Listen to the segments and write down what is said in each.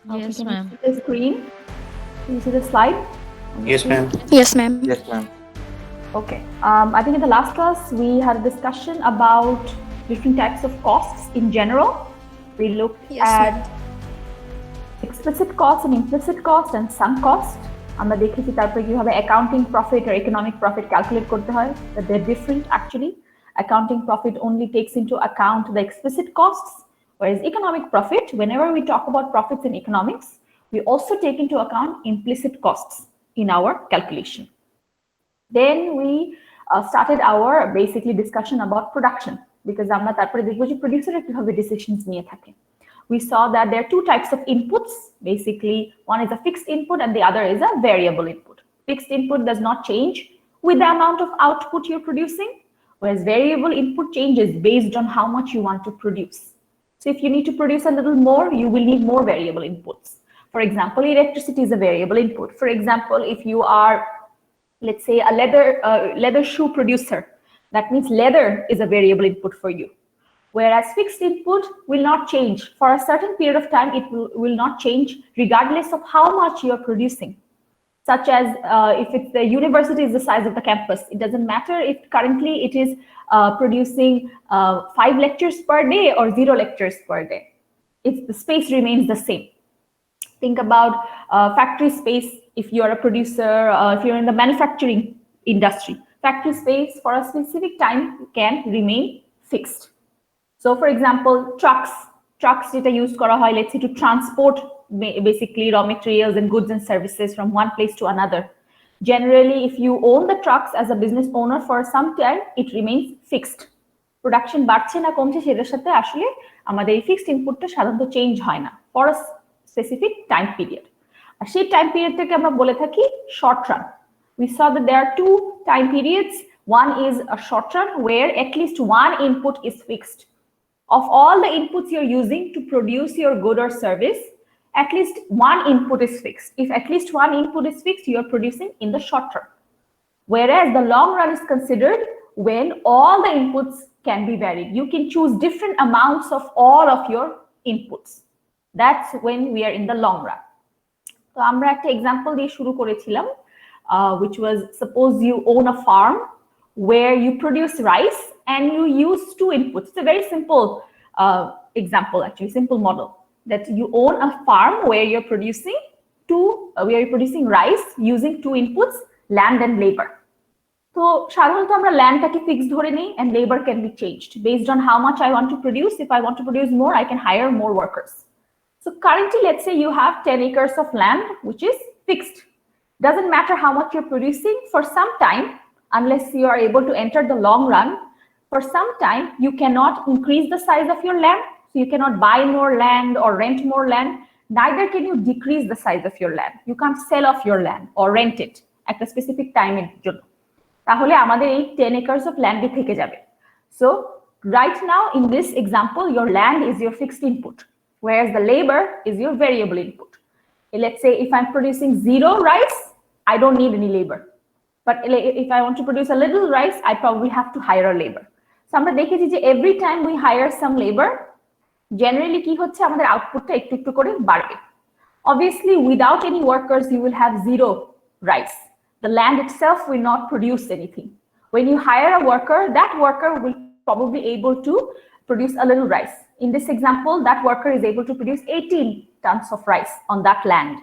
Okay, Yes, can you ma'am. see the screen? Can you see the slide on the Yes, screen? ma'am. Yes, ma'am. Yes, ma'am. Okay. I think in the last class we had a discussion about different types of costs in general. We looked Yes, ma'am. at explicit cost and implicit cost and sunk cost. আমরা দেখেছি তারপরে কিভাবে accounting profit আর economic profit calculate করতে হয়, that they're different actually. Accounting profit only takes into account the explicit costs, whereas economic profit, whenever we talk about profits in economics, we also take into account implicit costs in our calculation. Then we started our basically discussion about production, because আমরা তারপরে দেখব যে প্রোডিউসাররা কিভাবে decisions নিয়ে থাকে. We saw that there are two types of inputs. Basically, one is a fixed input and the other is a variable input. Fixed input does not change with the amount of output you're producing, whereas variable input changes based on how much you want to produce. So if you need to produce a little more, you will need more variable inputs. For example, electricity is a variable input. For example, if you are, let's say, a leather shoe producer, that means leather is a variable input for you. Whereas fixed input will not change. For a certain period of time, it will not change regardless of how much you're producing. Such as if it's the university is the size of the campus, it doesn't matter if currently it is producing 5 lectures per day or 0 lectures per day. The space remains the same. Think about factory space. If you're a producer, if you're in the manufacturing industry, factory space for a specific time can remain fixed. So for example, trucks যেটা use করা হয়, let's say, to transport basically raw materials and goods and services from one place to another. Generally, if you own the trucks as a business owner for some time, it remains fixed. Production বাড়ছে না কমছে সেটার সাথে আসলে আমাদের এই fixed ইনপুটটা সাধারণত change হয় না for a specific time period. আর সেই টাইম পিরিয়ডটাকে আমরা বলে থাকি short run. We saw that there are two time periods. One is a short run where at least one input is fixed. Of all the inputs you're using to produce your good or service, at least one input is fixed. If at least one input is fixed, you're producing in the short term. Whereas the long run is considered when all the inputs can be varied. You can choose different amounts of all of your inputs. That's when we are in the long run. So আমরা একটা example দিয়ে শুরু করেছিলাম, which was, suppose you own a farm where you produce rice and you use two inputs. It's a very simple example, actually, simple model, that you own a farm where you're producing rice using two inputs, land and labor. So সাধারণত আমরা ল্যান্ডটাকে fix ধরে নিই and labor can be changed based on how much I want to produce. If I want to produce more, I can hire more workers. So currently, let's say you have 10 acres of land, which is fixed. Doesn't matter how much you're producing for some time, unless you are able to enter the long run. For some time, you cannot increase the size of your land. So you cannot buy more land or rent more land. Neither can you decrease the size of your land. You can't sell off your land or rent it at a specific time এর জন্য. তাহলে আমাদের এই 10 acres of land থেকে যাবে. So right now in this example, your land is your fixed input, whereas the labor is your variable input. Let's say if I'm producing 0 rice, I don't need any labor. But if I want to produce a little rice, I probably have to hire a labor. So আমরা দেখেছি যে every time we hire some labor, generally কি হচ্ছে আমাদের আউটপুটটা একটু একটু করে বাড়বে. Obviously, without any workers, you will have 0 rice. The land itself will not produce anything. When you hire a worker, that worker will probably able to produce a little rice. In this example, that worker is able to produce 18 tons of rice on that land.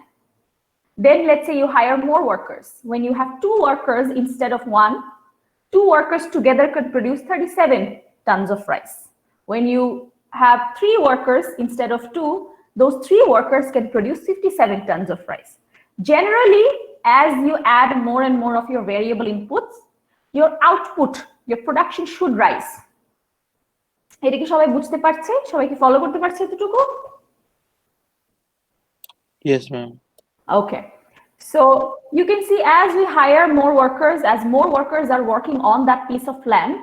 Then let's say you hire more workers. When you have 2 workers instead of 1, 2 workers together could produce 37 tons of rice. When you have 3 workers instead of 2, those 3 workers can produce 57 tons of rice. Generally, as you add more and more of your variable inputs, your output, your production should rise. এটা কি সবাই বুঝতে পারছে? সবাই কি follow করতে পারছে এতটুকু? Yes, ma'am. Okay. So you can see as we hire more workers, as more workers are working on that piece of land,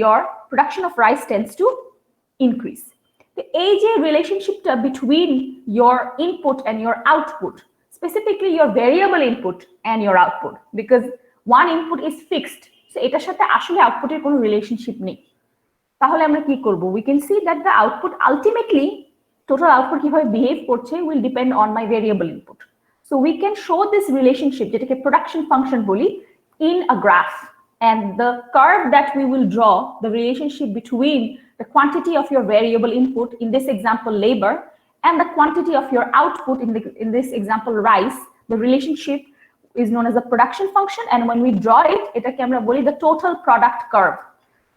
your production of rice tends to increase. The AJ relationship between your input and your output, specifically your variable input and your output, because one input is fixed. So এটার সাথে আসলে আউটপুটের কোনো relationship নেই. তাহলে আমরা কি করব? We can see that the output ultimately total output কিভাবে behave করছে will depend on my variable input. So we can show this relationship যেটাকে production function বলি in a graph, and the curve that we will draw, the relationship between the quantity of your variable input, in this example labor, and the quantity of your output, in this example rice, the relationship is known as the production function, and when we draw it, এটাকে আমরা বলি the total product curve,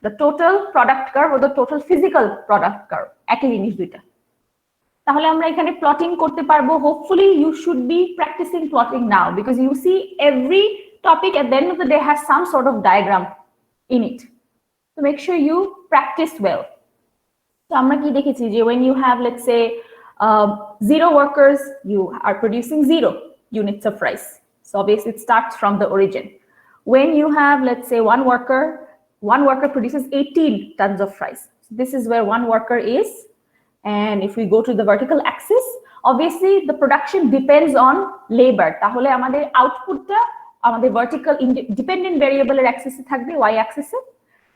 the total product curve or the total physical product curve, একই জিনিস দুইটা। তাহলে আমরা এখানে plotting করতে পারবো। Hopefully you should be practicing plotting now, because you see every topic at the end of the day has some sort of diagram in it, so make sure you practice well. So আমরা কি দেখেছি যে when you have, let's say, 0 workers, you are producing 0 units of rice, so obviously it starts from the origin. When you have, let's say, one worker produces 18 tons of rice, so this is where one worker is. And if we go to the vertical axis, obviously the production depends on labor, তাহলে আমাদের আউটপুটটা আমাদের vertical dependent variable এর axis এ থাকবে, y axis A.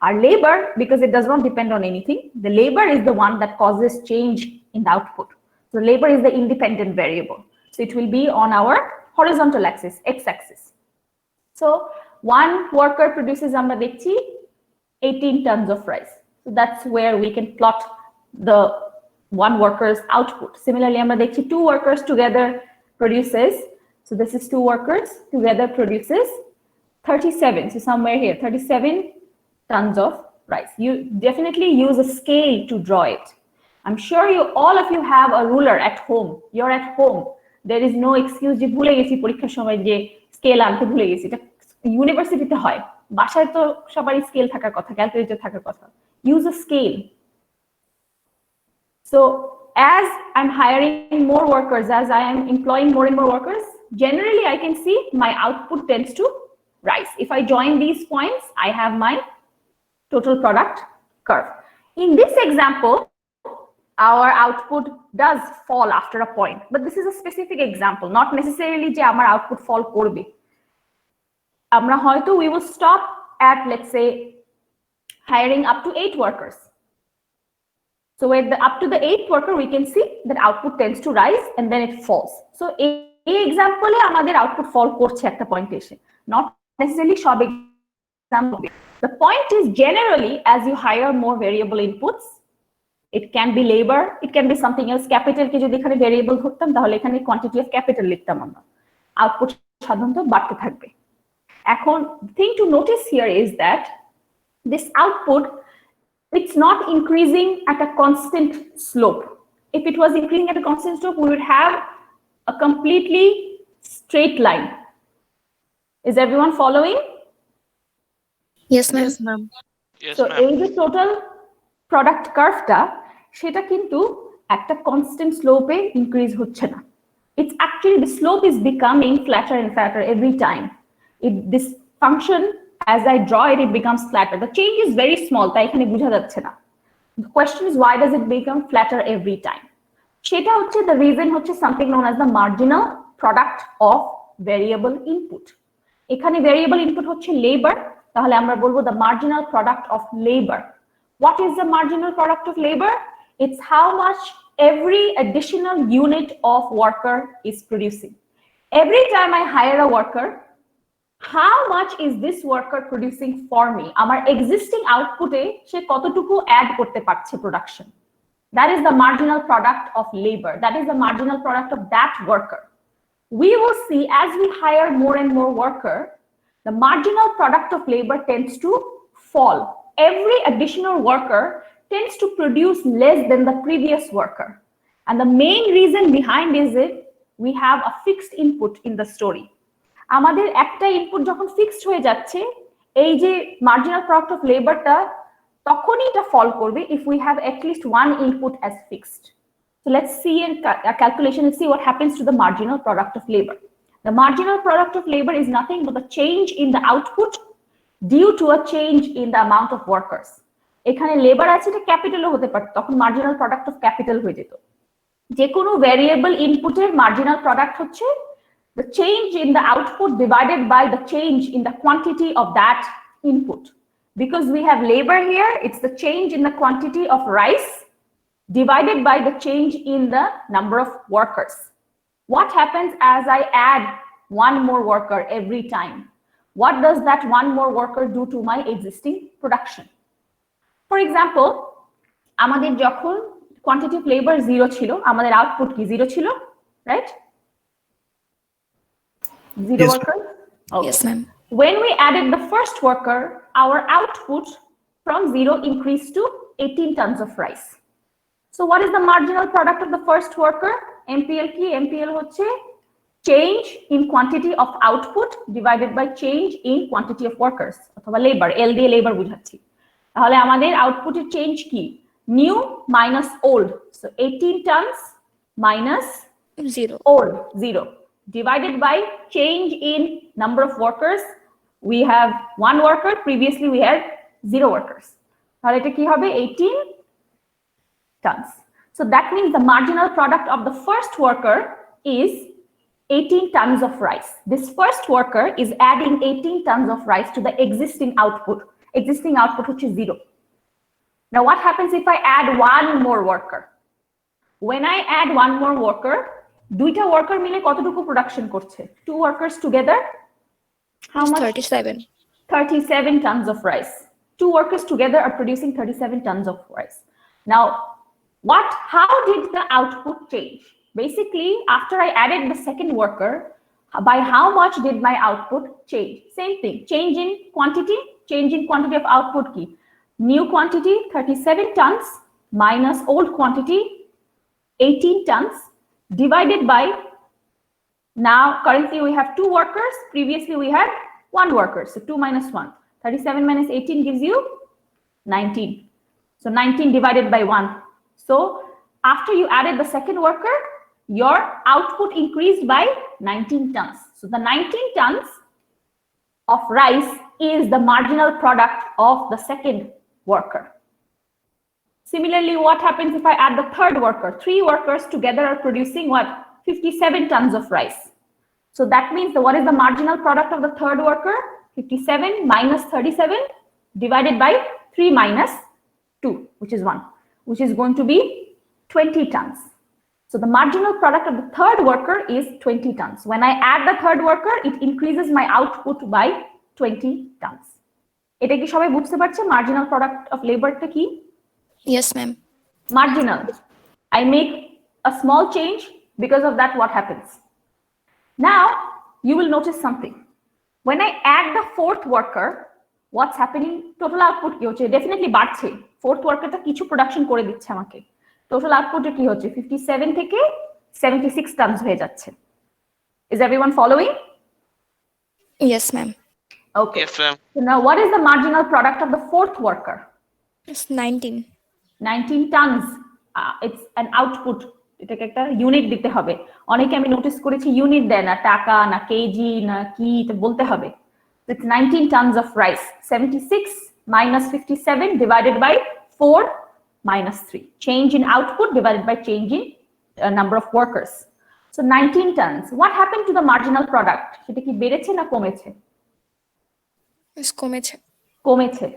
R labor, because it does not depend on anything, the labor is the one that causes change in the output, so labor is the independent variable, so it will be on our horizontal axis, x axis. So one worker produces, আমরা দেখছি, 18 tons of rice, so that's where we can plot the one worker's output. Similarly, আমরা দেখছি 2 workers together produces, so this is 2 workers together produces 37, so somewhere here 37 tons of rice. You definitely use a scale to draw it. I'm sure all of you have a ruler at home. You're at home, there is no excuse যে ভুলে গেছি পরীক্ষার সময় যে scale আনতে ভুলে গেছি। এটা ইউনিভার্সিটিতে হয়, বাসায় তো সবারই স্কেল থাকার কথা, ক্যালকুলেটর থাকার কথা। Use a scale. So as I'm hiring more workers, as I am employing more and more workers, generally I can see my output tends to rise. If I join these points, I have my total product curve. In this example, our output does fall after a point, but this is a specific example, not necessarily যে আমার output fall করবে। আমরা হয়তো we will stop at, let's say, hiring up to 8 workers. So with up to the 8th worker, we can see that output tends to rise and then it falls. So এই example এ আমাদের output fall করছে একটা point এসে, not necessarily সব example. The point is, generally, as you hire more variable inputs, it can be labor, it can be something else. Capital কে যদি এখানে variable ধরতাম তাহলে এখানে quantity of capital লিখতাম আমরা, output সাধারণত বাড়তে থাকবে। এখন thing to notice here is that this output, it's not increasing at a constant slope. If it was increasing at a constant slope, we would have a completely straight line. Is everyone following? Yes, ma'am. Yes, ma'am. So এই যে total product curve টা, সেটা কিন্তু একটা constant slope এ increase হচ্ছে না। It's actually, the slope is becoming flatter and flatter every time. This function, as I draw it, it becomes flatter. The change is very small, তাই এখানে বোঝা যাচ্ছে না। The question is, why does it become flatter every time? সেটা হচ্ছে, the reason হচ্ছে something known as the marginal product of variable input. এখানে variable input হচ্ছে labor, তাহলে আমরা বলবো the marginal product of labor. What is the marginal product of labor? It's how much every additional unit of worker is producing. Every time I hire a worker, how much is this worker producing for me? আমার existing output এ সে কতটুকু add করতে পারছে production. That is the marginal product of labor. That is the marginal product of that worker. We will see, as we hire more and more worker, the marginal product of labor tends to fall. Every additional worker tends to produce less than the previous worker. And the main reason behind is it, we have a fixed input in the story. আমাদের একটা input যখন fixed হয়ে যাচ্ছে, এই যে marginal product of লেবারটা তখনই এটা ফল করবে if we have at least one input as fixed. So let's see in a calculation and see what happens to the marginal product of labor. The marginal product of labor is nothing but the change in the output due to a change in the amount of workers. এখানে labour আছে, এটা ক্যাপিটালও হতে পারে, তখন marginal product of capital হয়ে যেত। যে কোনো ভ্যারিয়েবল ইনপুটের মার্জিনাল প্রোডাক্ট হচ্ছে the change in the output divided by the change in the quantity of that input. Because we have labor here, it's the change in the quantity of rice divided by the change in the number of workers. What happens as I add one more worker every time? What does that one more worker do to my existing production? For example, আমাদের যখন quantity of labor 0 ছিল, আমাদের output কি 0 ছিল, right? 0 Yes. worker? Okay. Yes, ma'am. When we added the first worker, our output from 0 increased to 18 tons of rice. So what is the marginal product of the first worker? MPL কি? MPL হচ্ছে change in quantity of output divided by change in quantity of workers অথবা labor, L দিয়ে labor বুঝাচ্ছি। তাহলে আমাদের আউটপুটের change কি? New minus old. So 18 tons minus 0. old, 0. Divided by change in number of workers. We have 1 worker, previously we had 0 workers. তাহলে এটা কি হবে? 18 tons. So that means the marginal product of the first worker is 18 tons of rice. This first worker is adding 18 tons of rice to the existing output. Existing output which is 0. Now what happens if I add 1 more worker? When I add 1 more worker, দুইটা worker মিলে কতটুকু production করছে? 2 workers together? How much? 37. 37 tons of rice. 2 workers together are producing 37 tons of rice. Now, how did the output change? Basically, after I added the second worker, by how much did my output change? Same thing, change in quantity of output key. New quantity, 37 tons, minus old quantity, 18 tons, divided by, now currently we have 2 workers, previously we had 1 worker, so 2 minus 1. 37 minus 18 gives you 19. So 19 divided by 1. So after you added the second worker, your output increased by 19 tons. So the 19 tons of rice is the marginal product of the second worker. Similarly, what happens if I add the third worker? 3 workers together are producing what? 57 tons of rice. So that means what is the marginal product of the third worker? 57 minus 37 divided by 3 minus 2, which is 1, which is going to be 20 tons. So the marginal product of the third worker is 20 tons. When I add the third worker, it increases my output by 20 tons. এটা কি সবাই বুঝতে পারছে marginal product of labor টা কি? Yes, ma'am. Marginal. I make a small change, because of that what happens? Now you will notice something. When I add the fourth worker, what's happening? Total output কি হচ্ছে? Definitely বাড়ছে। Fourth worker টা কিছু production করে দিচ্ছে আমাকে। Total output কি হচ্ছে? 57 থেকে 76 tons হয়ে যাচ্ছে। Is everyone following? Yes, ma'am. Okay. Yes, ma'am. So now what is the marginal product of the fourth worker? It's 19. 19 tons. It's an output. এটাকে একটা ইউনিট দিতে হবে। অনেকে আমি নোটিস করেছি ইউনিট দেয় না, টাকা না কেজি না কি এটা বলতে হবে। It's 19 tons of rice. 76 minus 57 divided by 4 minus 3. Change in output divided by change in number of workers. So 19 tons. What happened to the marginal product? সেটা কি বেড়েছে না কমেছে? It's কমেছে. কমেছে।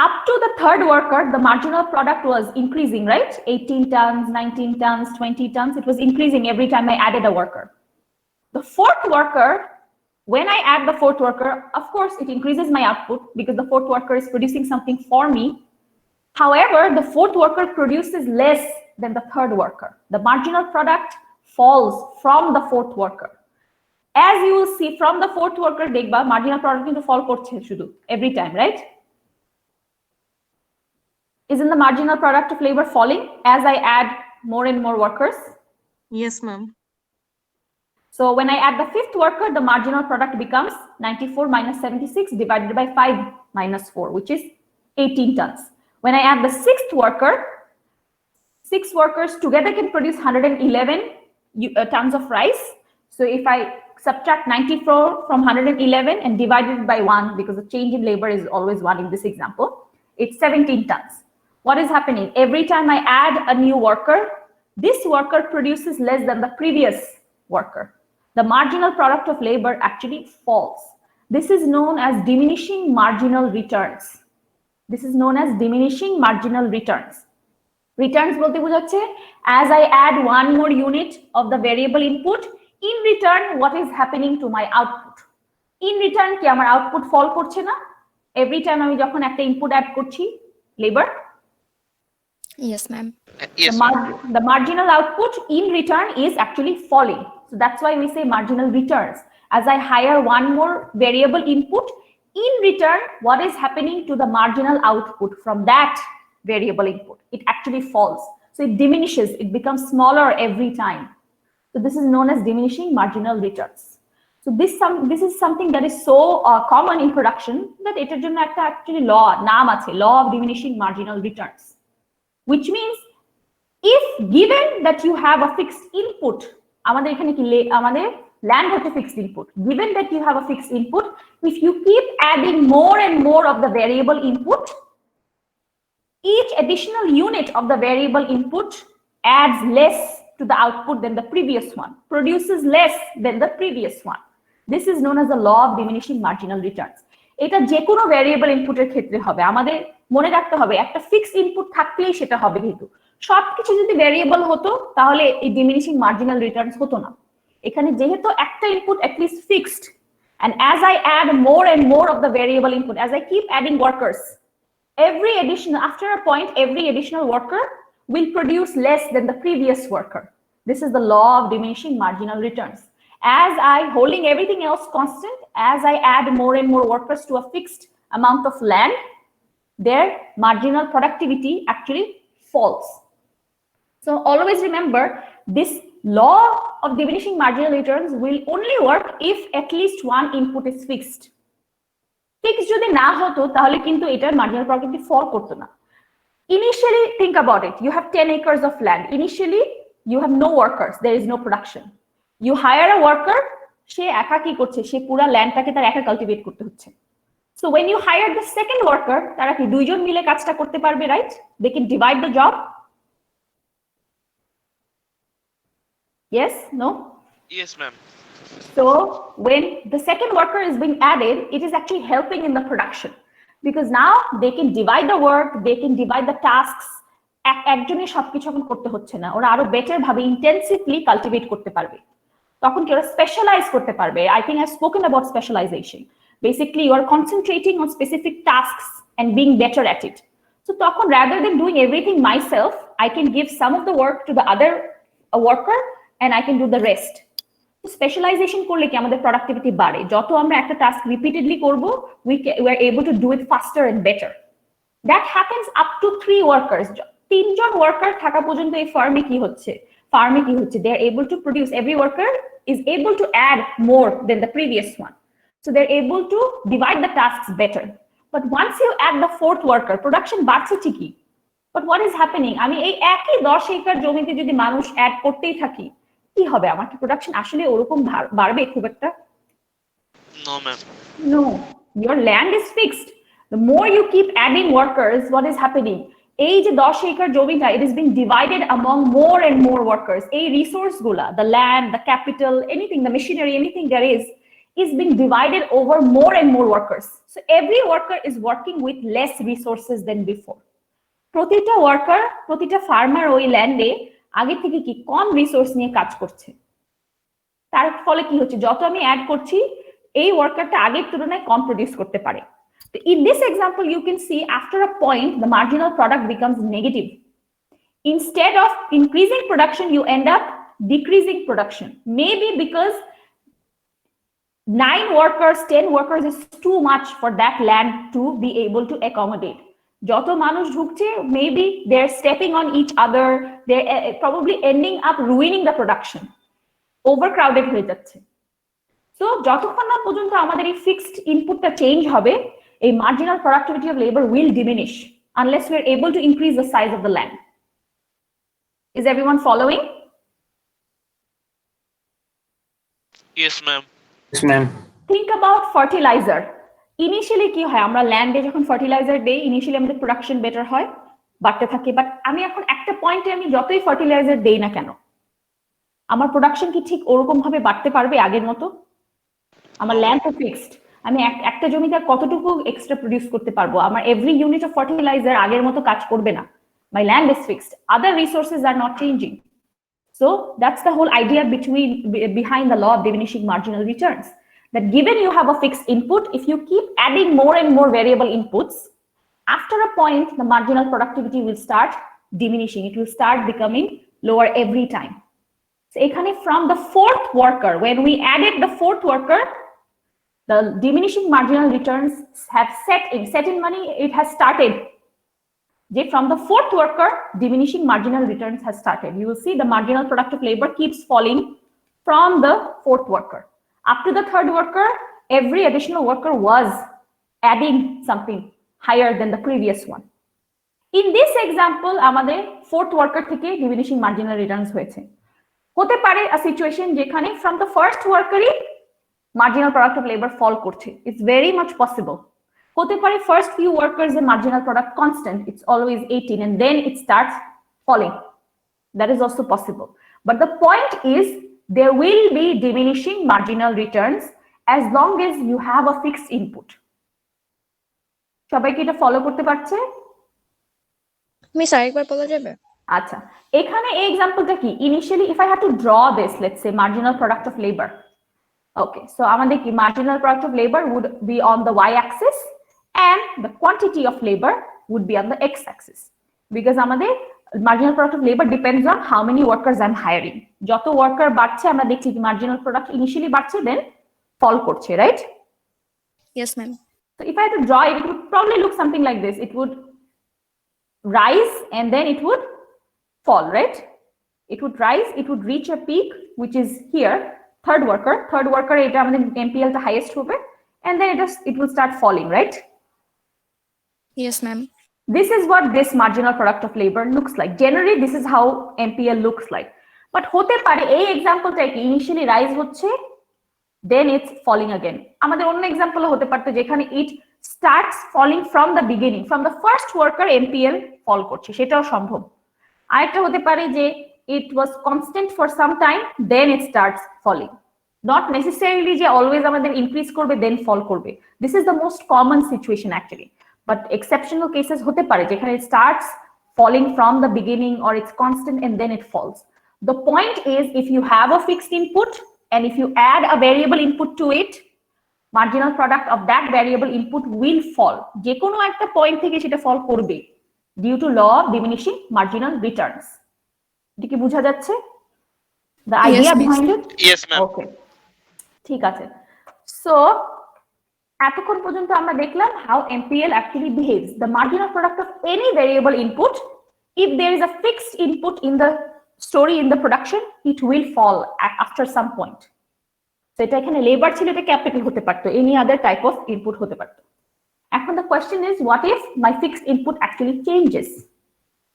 Up to the third worker, the marginal product was increasing, right? 18 tons, 19 tons, 20 tons. It was increasing every time I added a worker. The fourth worker, when I add the fourth worker, of course, it increases my output because the fourth worker is producing something for me. However, the fourth worker produces less than the third worker. The marginal product falls from the fourth worker. As you will see from the fourth worker, দেখবা marginal product কিন্তু fall করছে শুধু every time, right? Isn't the marginal product of labor falling as I add more and more workers? Yes, ma'am. So when I add the fifth worker, the marginal product becomes 94 minus 76 divided by 5 minus 4, which is 18 tons. When I add the sixth worker, 6 workers together can produce 111 tons of rice. So if I subtract 94 from 111 and divide it by 1, because the change in labor is always 1 in this example, it's 17 tons. What is happening? Every time I add a new worker, this worker produces less than the previous worker. The marginal product of labor actually falls. This is known as diminishing marginal returns. This is known as diminishing marginal returns. Returns বলতে বোঝাচ্ছে as I add one more unit of the variable input, in return what is happening to my output. In return কি আমার output ফল করছে না every time আমি যখন একটা input add করছি labour? Yes, ma'am. Yes, ma'am. The marginal output in return is actually falling. So that's why we say marginal returns. As I hire one more variable input, in return, what is happening to the marginal output from that variable input? It actually falls. So it diminishes, it becomes smaller every time. So this is known as diminishing marginal returns. So this is something that is so common in production that এটার জন্য একটা actually law নাম আছে, law of diminishing marginal returns, which means if given that you have a fixed input, আমাদের এখানে কি আমাদের land হচ্ছে fixed input, given that you have a fixed input, if you keep adding more and more of the variable input, each additional unit of the variable input adds less to the output than the previous one, produces less than the previous one. This is known as the law of diminishing marginal returns. এটা যে কোনো variable ইনপুটের ক্ষেত্রে হবে। আমাদের মনে রাখতে হবে একটা ফিক্সড ইনপুট থাকলেই সেটা হবে, কিন্তু সবকিছু যদি ভ্যারিয়েবল হতো তাহলে এই ডিমিনিশিং মার্জিনাল রিটার্নস হতো না। এখানে যেহেতু একটা input at least fixed, and as I add more and more of the variable input, as I keep adding workers, after a point every additional worker will produce less than the previous worker. This is the law of diminishing marginal returns. As I holding everything else constant, as I add more and more workers to a fixed amount of land, their marginal productivity actually falls. So always remember, this law of diminishing marginal returns will only work if at least one input is fixed. Fixed যদি না হতো তাহলে কিন্তু এটার marginal productivity fall করতো না। Initially, think about it. You have 10 acres of land. Initially, you have no workers. There is no production. You hire a worker, সে একা কি করছে, সে পুরো ল্যান্ডটাকে তার একা কাল্টিভেট করতে হচ্ছে। So when you hire the second worker, তারা কি দুইজন মিলে কাজটা করতে পারবে, right? They can divide the job. Yes? No? Yes, ma'am. So when the second worker is being added, it is actually helping in the production, because now they can divide the work, they can divide the tasks. একজনের সবকিছু এখন করতে হচ্ছে না, ওরা আরো better ভাবে intensively cultivate করতে পারবে। তখন কি ওরা স্পেশালাইজ করতে পারবে। I think I've spoken about specialization. Basically, you are concentrating on specific tasks and being better at it. So তখন rather than doing everything myself, I can give some of the work to the other worker and I can do the rest. Specialization করলে কি আমাদের productivity বাড়ে। যত আমরা একটা task repeatedly করব, we are able to do it faster and better. That happens up to 3 workers. 3 John worker থাকা পর্যন্ত এই ফার্মে কি হচ্ছে, they are able to produce, every worker is able to add more than the previous one. So they're able to divide the tasks better. But once you add the 4th worker, production বাড়ছে ঠিকই, but what is happening, আমি এই একই 10 acre জমিতে যদি মানুষ add করতেই থাকি, কি হবে, আমার কি প্রোডাকশন আসলে ওরকম বাড়বে খুব একটা? No, ma'am. No, your land is fixed. The more you keep adding workers, what is happening, এই যে 10 একর জমিটা, it is being divided among more and more workers. এই রিসোর্স গুলা, the land, the capital, anything, the machinery, anything there is being divided over more and more workers. So every worker is working with less resources than before. প্রতিটা worker, প্রতিটা farmer ওই ল্যান্ডে আগে থেকে কি কম resource নিয়ে কাজ করছে। তার ফলে কি হচ্ছে, যত আমি অ্যাড করছি এই ওয়ার্কারটা আগের তুলনায় কম প্রডিউস করতে পারে। In this example, you can see after a point, the marginal product becomes negative. Instead of increasing production, you end up decreasing production. Maybe because 9 workers, 10 workers is too much for that land to be able to accommodate. যত মানুষ ঢুকছে, maybe they're stepping on each other, they're probably ending up ruining the production. Overcrowded হয়ে যাচ্ছে। So যতক্ষণ না পর্যন্ত আমাদের এই ফিক্সড ইনপুটটা চেঞ্জ হবে, a marginal productivity of labor will diminish unless we're able to increase the size of the land. Is everyone following? Yes, ma'am. Yes, ma'am. Think about fertilizer. Initially কি হয়, আমরা ল্যান্ডে যখন ফার্টিলাইজার দেই, initially আমাদের production better হয়, বাড়তে থাকে। বাট আমি এখন একটা পয়েন্টে আমি যতই ফার্টিলাইজার দেই না কেন, আমার প্রোডাকশন কি ঠিক ওরকম ভাবে বাড়তে পারবে আগের মতো? আমার ল্যান্ড তো ফিক্সড, আমি একটা জমিতে কতটুকু এক্সট্রা প্রডিউস করতে পারবো? আমার এভরি ইউনিট অফ ফার্টিলাইজার আগের মতো কাজ করবে না। My land is fixed. Other resources are not changing. So that's the whole idea behind the law of diminishing marginal returns. That given you have a fixed input, if you keep adding more and more variable inputs, after a point, the marginal productivity will start diminishing. It will start becoming lower every time. So ekhane from the fourth worker, when we added the fourth worker, the diminishing marginal returns have set in money, it has started. From the fourth worker, diminishing marginal returns has started. You will see the marginal productive labor keeps falling from the fourth worker. Up to the third worker, every additional worker was adding something higher than the previous one. In this example, আমাদের fourth worker থেকে diminishing marginal returns হয়েছে। হতে পারে a situation যেখানে from the first worker marginal productive labor fall করছে। It's very much possible. হতে পারে first few workers in marginal product constant, it's always 18 and then it starts falling. That is also possible. But the point is there will be diminishing marginal returns as long as you have a fixed input. সবাই কি এটা follow করতে পারছে? Miss আরেকবার বলা যাবে? আচ্ছা, এখানে এই এক্সাম্পলটা কি? Initially if I had to draw this, let's say marginal product of labor. Okay, so আমাদের কি marginal product of labor would be on the y-axis and the quantity of labor would be on the x-axis. Because আমাদের marginal product of labor depends on how many workers I'm hiring. যত worker বাড়ছে আমরা দেখছি কি marginal product initially বাড়ছে then fall করছে, right? Yes, ma'am. So if I had to draw it, it would probably look something like this. It would rise and then it would fall, right? It would rise, it would reach a peak, which is here, third worker, এটা আমাদের MPL the highest হবে, and then it will start falling, right? Yes, ma'am. This is what this marginal product of labor looks like. Generally, this is how MPL looks like. But হতে পারে এই এক্সাম্পলটা কি initially rise হচ্ছে, then it's falling again. আমাদের অন্য example হতে পারতো যেখানে it starts falling from the beginning, from the first worker MPL fall করছে, সেটাও সম্ভব। আরেকটা হতে পারে যে it was constant for some time, then it starts falling. Not necessarily যে always আমাদের increase করবে then fall করবে. This is the most common situation actually. But exceptional cases হতে পারে যেখানে it starts falling from the beginning or it's constant and then it falls. The point is if you have a fixed input and if you add a variable input to it, marginal product of that variable input will fall. যে কোনো একটা point থেকে সেটা fall করবে due to law of diminishing marginal returns. এটা কি বোঝা যাচ্ছে? The idea behind it? Yes, ma'am. Okay. ঠিক আছে। So এতক্ষণ পর্যন্ত আমরা দেখলাম how MPL actually behaves. The marginal product of any variable input, if there is a fixed input in the story in the production, it will fall after some point. So এটা এখানে labour ছিল, এটা capital হতে পারতো, any other type of input হতে পারতো। এখন the question is what if my fixed input actually changes?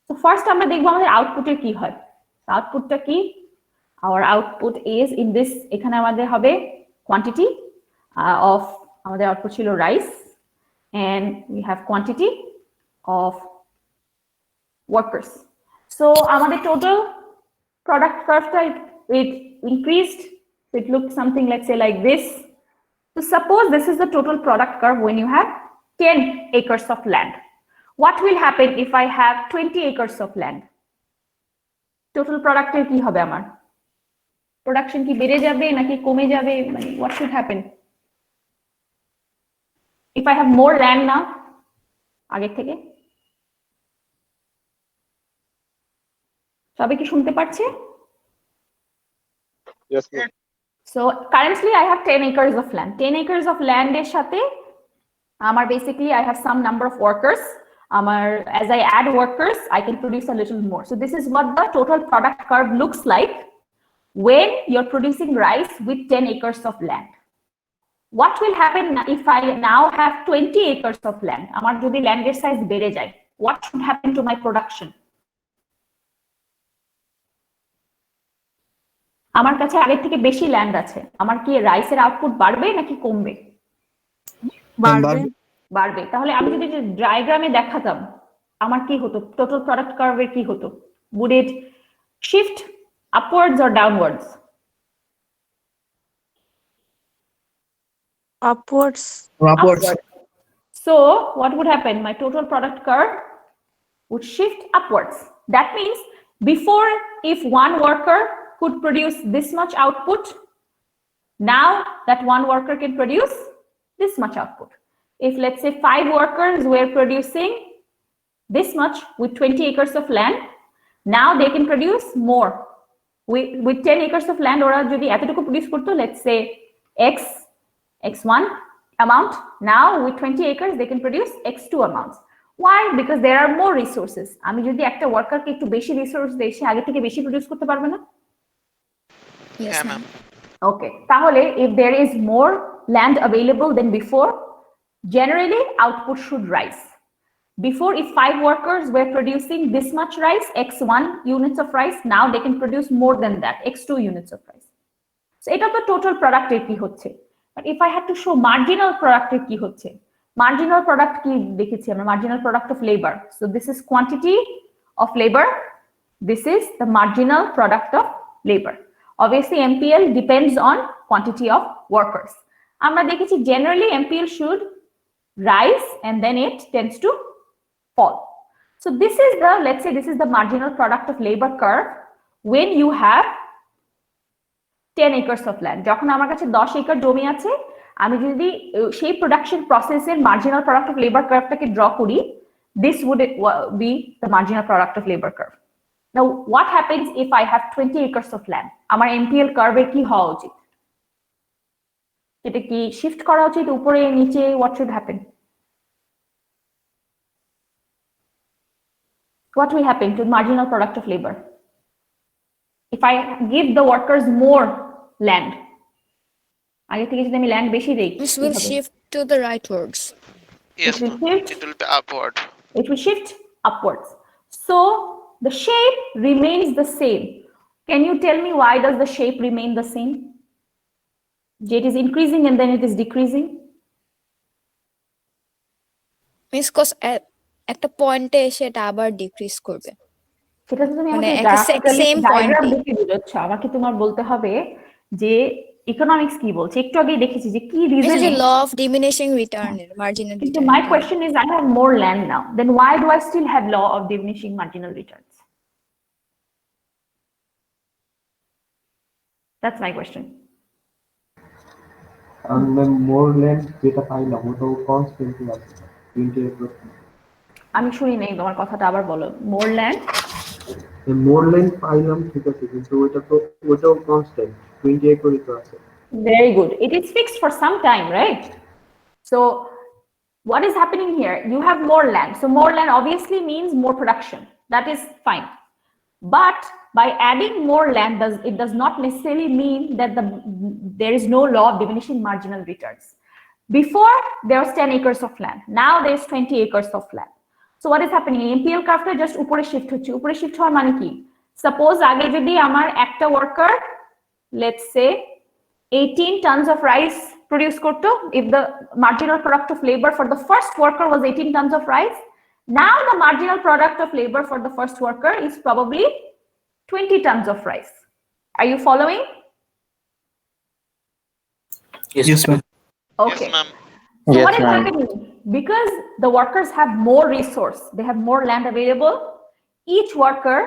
So first আমরা দেখবো আমাদের আউটপুটের কি হয়। আউটপুটটা কি? Our output is in this, এখানে আমাদের হবে quantity of আমাদের আউটপুট ছিল rice and we have quantity of workers. So আমাদের total product curve it increased. It looked something, let's say like this. So suppose this is the total product curve when you have 10 acres of land. What will happen if I have 20 acres of land? Total product এর কি হবে আমার? Production কি বেড়ে যাবে নাকি কমে যাবে? মানে what should happen? If I have more land now, আগের থেকে? সবাই কি শুনতে পারছে? Yes, ma'am. So currently I have 10 acres of land. 10 acres of land এর সাথে আমার basically I have some number of workers. As I add workers, I can produce a little more. So this is what the total product curve looks like when you're producing rice with 10 acres of land. What will happen if I now have 20 acres of land? আমার যদি ল্যান্ডের size বেড়ে যায়, what should happen to my production? আমার কাছে আগের থেকে বেশি land আছে, আমার কি রাইসের আউটপুট বাড়বে নাকি কমবে? বাড়বে। তাহলে আমি যদি ডায়াগ্রামে দেখাতাম আমার কি হতো, টোটাল প্রোডাক্ট কার্ভের কি হতো? Would it shift upwards or downwards? Upwards. So what would happen? My total product curve would shift upwards. That means before, if one worker could produce this much output, now that one worker can produce this much output. If let's say 5 workers were producing this much with 20 acres of land, now they can produce more. With 10 acres of land, ওরা যদি এতটুকু produce করতো, let's say x1 amount, now with 20 acres they can produce x2 amounts. Why? Because there are more resources. আমি যদি একটা ওয়ার্কারকে একটু বেশি resource দেই, সে আগে থেকে বেশি প্রডিউস করতে পারবে না? Yes, Yeah, ma'am. ma'am. Okay, তাহলে if there is more land available than before, generally output should rise. Before, if 5 workers were producing this much rice, x1 units of rice, now they can produce more than that, x2 units of rice. So এটা তো total product এর কি হচ্ছে। But if I had to show marginal product এর কি হচ্ছে, marginal product কি দেখেছি আমরা, marginal product of labor. So this is quantity of labor, this is the marginal product of labor. Obviously MPL depends on quantity of workers. আমরা দেখেছি generally MPL should rise and then it tends to fall. So this is the, let's say this is the marginal product of labor curve when you have 10 acres of land. যখন আমার কাছে 10 acre জমি আছে, আমি যদি সেই production প্রসেসের marginal product of labour কার্ভটাকে ড্র করি, this would be the marginal product of labor curve. Now what happens if I have 20 acres of land? আমার MPL কার্ভের কি হওয়া উচিত? এটা কি শিফট করা উচিত উপরে নিচে? What should happen? What will happen to the marginal product of labor? If I give the workers more land, আগে থেকে যদি আমি land বেশি দেই, This will shift to the rightwards. Yes, will ma'am. shift. It will be upward. It will shift upwards. So the shape remains the same. Can you tell me why does the shape remain the same? It is increasing and then it is decreasing. Means cause একটা পয়েন্টে এসে এটা আবার decrease করবে। সেটা তো তুমি মানে আমাকে একটা graphically same diagram point-ই। দেখে বোঝাচ্ছ, আমাকে তোমার বলতে হবে যে ইকোনমিক্স কি বলছে। একটু আগেই দেখেছি যে কি This is রিজনে। the law of diminishing return, marginal কিন্তু return. my question is, I have more land now, then why do I still have law of diminishing marginal returns? That's my question. And then more land যেটা পাইলাম ওটাও constantly আছে 28%। আমি শুনি নাই তোমার কথাটা, আবার বলো। more land, মোর ল্যান্ড পাইলাম ঠিক আছে, কিন্তু ওটাও কনস্ট্যান্ট 28 করে তো আছে। very good. It is fixed for some time, right? So what is happening here? You have more land. So more land obviously means more production. That is fine. But by adding more land, it does not necessarily mean that there is no law of diminishing marginal returns. Before, there was 10 acres of land. Now there is 20 acres of land. So what is happening? MPL curve just উপরে shift হচ্ছে। উপরে shift হওয়ার মানে কি? Suppose আগে যদি আমার একটা worker, let's say 18 tons of rice produce করতো, if the marginal product of labor for the first worker was 18 tons of rice, now the marginal product of labor for the first worker is probably 20 tons of rice. Are you following? Yes, ma'am. Okay. Yes, ma'am. So Yes, what is ma'am. happening? Because the workers have more resource, they have more land available, each worker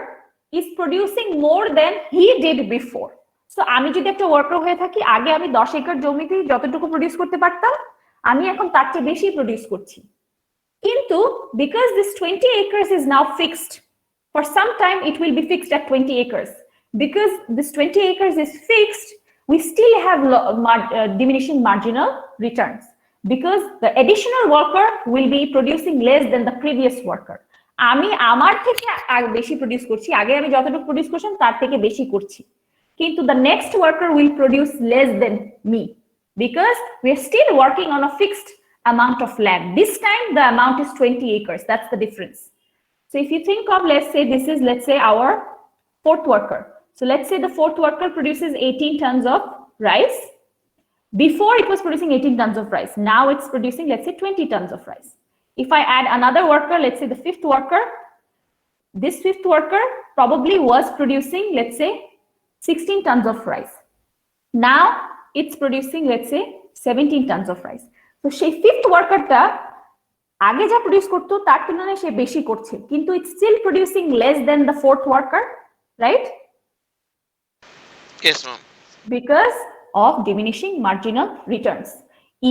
is producing more than he did before. So আমি যদি একটা worker হয়ে থাকি, আগে আমি 10 acre জমিতে যতটুকু produce করতে পারতাম, আমি এখন তার চেয়ে বেশি প্রডিউস করছি। কিন্তু because this 20 acres is now fixed, for some time it will be fixed at 20 acres. Because this 20 acres is fixed, we still have diminishing marginal returns. Because the additional worker will be producing less than the previous worker. আমি আমার থেকে বেশি produce করছি, আগে আমি যতটুকু produce করছিলাম তার থেকে বেশি করছি, কিন্তু the next worker will produce less than me because we are still working on a fixed amount of land. This time the amount is 20 acres. That's the difference. So if you think of, let's say this is, let's say our fourth worker. So let's say the fourth worker produces 18 tons of rice. Before it was producing 18 tons of rice. Now it's producing, let's say 20 tons of rice. If I add another worker, let's say the fifth worker, this fifth worker probably was producing, let's say 16 tons of rice. Now it's producing, let's say 17 tons of rice. So সেই fifth worker টা আগে যা produce করতো তার তুলনায় সে বেশি করছে, কিন্তু it's still producing less than the fourth worker, right? Yes, ma'am. Because of diminishing marginal returns.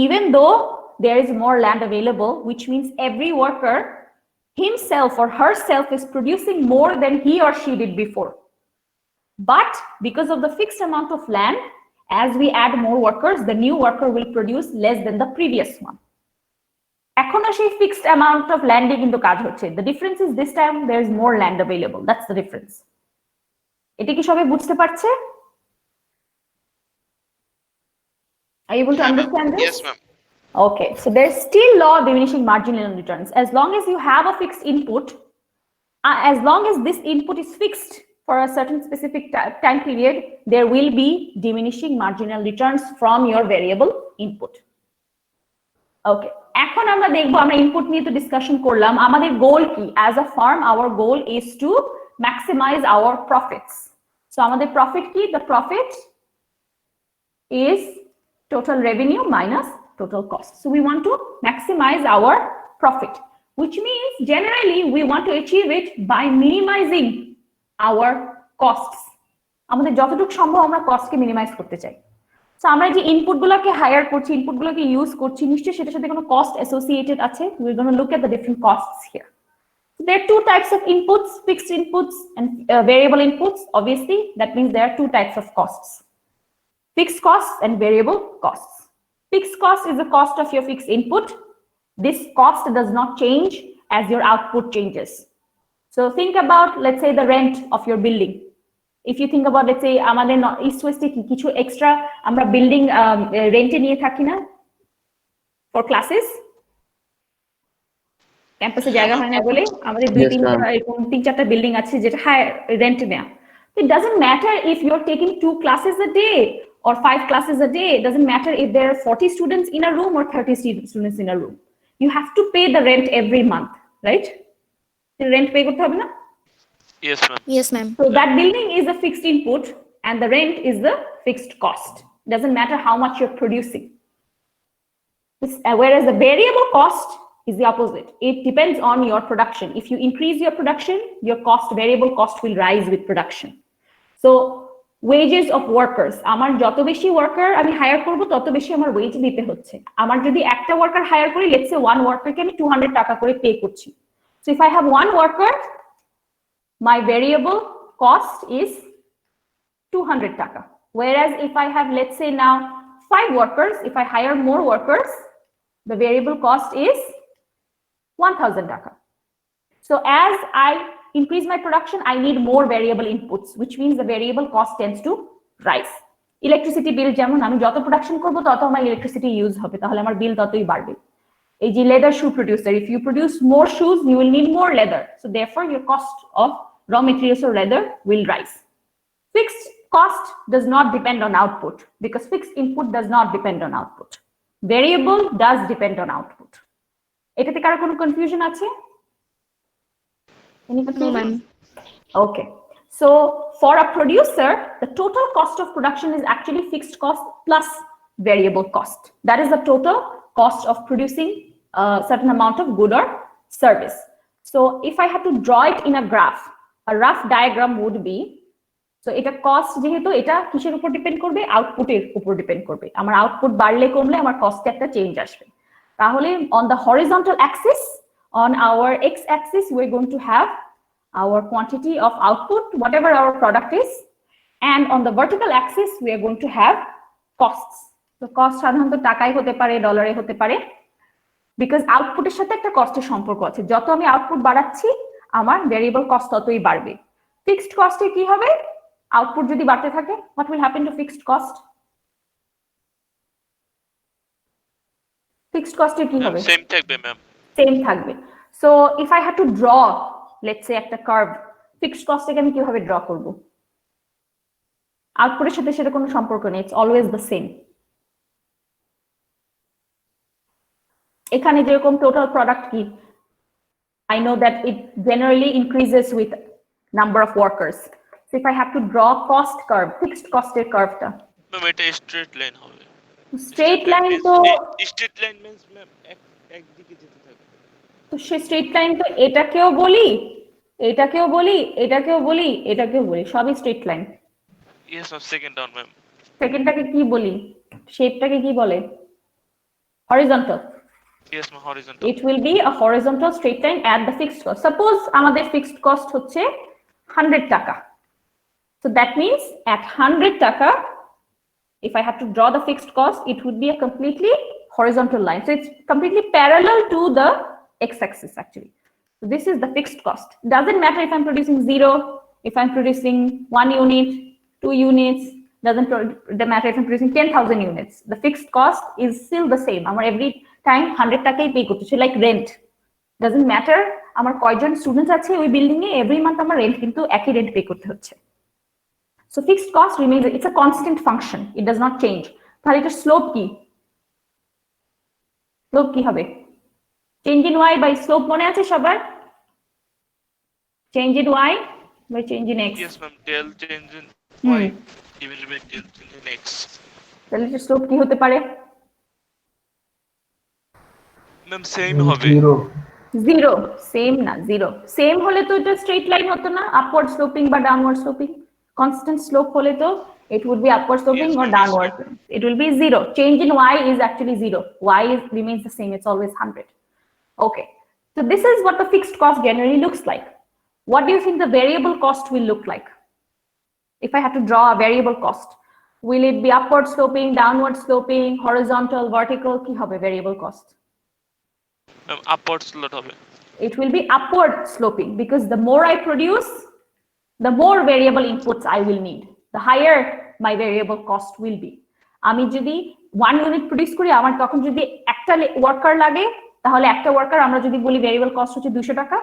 Even though there is more land available, which means every worker himself or herself is producing more than he or she did before. But because of the fixed amount of land, as we add more workers, the new worker will produce less than the previous one. এখনো সেই fixed amount of land কিন্তু কাজ হচ্ছে. The difference is this time there is more land available. That's the difference. এটা কি সবাই বুঝতে পারছে? Are you able to understand this? Yes, ma'am. Okay, so there's still law of diminishing marginal returns. As long as you have a fixed input, as long as this input is fixed for a certain specific time period, there will be diminishing marginal returns from your variable input. Okay, এখন আমরা দেখবো, আমরা input নিয়ে তো discussion করলাম, আমাদের গোল কি? As a firm, our goal is to maximize our profits. So আমাদের প্রফিট কি? The profit is total revenue minus total cost. So we want to maximize our profit, which means generally we want to achieve it by minimizing our costs. আমাদের যতটুকু সম্ভব আমরা কস্টকে minimise করতে চাই। So আমরা যে ইনপুটগুলোকে হায়ার করছি, ইনপুটগুলোকে ইউজ করছি, নিশ্চয়ই সেটার সাথে কোনো কস্ট অ্যাসোসিয়েটেড আছে। We are gonna look at the different costs here. There are two types of inputs, fixed inputs and variable inputs. Obviously, that means there are two types of costs. Fixed costs and variable costs. Fixed cost is the cost of your fixed input. This cost does not change as your output changes. So think about, let's say, the rent of your building. If you think about, let's say, আমাদের east ওয়েস্টে কিছু extra আমরা building রেন্টে নিয়ে থাকি না for classes, ক্যাম্পাসে জায়গা হয় না বলে আমাদের তিন চারটা বিল্ডিং আছে যেটা হাই রেন্ট নেয়া। It doesn't matter if you're taking 2 classes a day or 5 classes a day. It doesn't matter if there are 40 students in a room or 30 students in a room. You have to pay the rent every month, right? The rent pay করতে হবে না? Yes, ma'am. Yes, ma'am. So that building is a fixed input and the rent is the fixed cost. It doesn't matter how much you're producing. Whereas the variable cost is the opposite. It depends on your production. If you increase your production, your variable cost will rise with production. So wages of workers, আমার যত বেশি worker আমি higher করব তত বেশি আমার wedge দিতে হচ্ছে। আমার যদি একটা ওয়ার্কার হায়ার করি, লেটস সে 1 ওয়ার্কারকে আমি 200 টাকা করে পে করছি। So if I have 1 worker, my variable cost is 200 taka. Whereas if I have, let's say now 5 workers, if I hire more workers, the variable cost is 1000 taka. So as I increase my production, I need more variable inputs, which means the variable cost tends to rise. Electricity bill যেমন আমি যত production করব তত আমার electricity use হবে, তাহলে আমার বিল ততই বাড়বে। এই যে leather shoe producer, if you produce more shoes, you will need more leather. So therefore your cost of raw materials or leather will rise. Fixed cost does not depend on output because fixed input does not depend on output. Variable does depend on output. এটাতে কারো কোনো confusion আছে? Any confusion? Okay. So for a producer, the total cost of production is actually fixed cost plus variable cost. That is the total cost of producing a certain amount of good or service. So if I had to draw it in a graph, a rough diagram would be, so এটা cost যেহেতু এটা কিসের উপর depend করবে? আউটপুটের উপর depend করবে। আমার আউটপুট বাড়লে কমলে আমার কস্টে একটা চেঞ্জ আসবে। তাহলে on the horizontal axis, on our x axis, we're going to have our quantity of output, whatever our product is, and on the vertical axis, we are going to have costs. So cost সাধারণত টাকায় হতে পারে, ডলারে হতে পারে, because output-এর সাথে একটা কস্টের সম্পর্ক আছে। যত আমি আউটপুট বাড়াচ্ছি, আমার ভেরিয়েবল কস্ট ততই বাড়বে। ফিক্সড কস্টে কি হবে? আউটপুট যদি বাড়তে থাকে, what will happen to fixed cost? Fixed কস্টে কি হবে? সেম থাকবে ম্যাম। সেম থাকবে। So if I had to draw, let's say একটা কার্ভ, ফিক্সড কস্টটাকে আমি কিভাবে ড্র করব? আউটপুটের সাথে সেটা কোনো সম্পর্ক নেই, ইটস অলওয়েজ দ্য সেম। এখানে যেরকম টোটাল প্রোডাক্ট কি, I know that it generally increases with number of workers. So if I have to draw cost curve, fixed cost curve ta, ma'am এটা স্ট্রেট লাইন হবে। straight line তো straight line means ma'am একদিকে যেতে থাকবে। তো সে straight line তো এটাকেও বলি, এটাকেও বলি, এটাকেও বলি, এটাকেও বলি, সবই straight line. Yes, ma'am. Second down, ma'am. সেকেন্ডটাকে কি বলি? শেপটাকে কি বলে? Horizontal. Yes, ma'am. Horizontal. It will be a horizontal straight line at the fixed cost. Suppose আমাদের fixed cost হচ্ছে 100 টাকা. So that means at 100 টাকা, if I have to draw the fixed cost, it would be a completely horizontal line. So it's completely parallel to the x-axis actually. So this is the fixed cost. Doesn't matter if I'm producing 0, if I'm producing 1 unit, 2 units, doesn't matter if I'm producing 10,000 units. The fixed cost is still the same. Our every time 100 টাকাই pay করতে হচ্ছে, like rent. Doesn't matter আমার কয়জন students আছে ওই building এ, every month আমার rent কিন্তু একই rent pay করতে হচ্ছে। So fixed cost remains, it's a constant function. It does not change. তাহলে এটার slope কি? Slope কি হবে? Change in y by slope মনে আছে সবার? Change in y by change in x. Yes, ma'am. Del change in y divided by del change in x. তাহলে এটার slope কি হতে পারে? Ma'am, same হবে। 0 0, same না, 0. Same হলে তো এটা straight line হতো না, upward sloping বা downward sloping. Constant slope হলে তো it would be upward sloping Yes, or ma'am. downward. It will be 0. Change in y is actually 0. Y remains the same. It's always 100. Okay. So this is what the fixed cost generally looks like. What do you think the variable cost will look like? If I have to draw a variable cost, will it be upward sloping, downward sloping, horizontal, vertical? কি হবে variable cost? Ma'am, upward slope হবে। It will be upward sloping because the more I produce, the more variable inputs I will need. The higher my variable cost will be. আমি যদি 1 unit produce করি, আমার তখন যদি একটা worker লাগে, তাহলে একটা ওয়ার্কার আমরা যদি বলি ভেরিয়েবল কস্ট হচ্ছে 200 টাকা,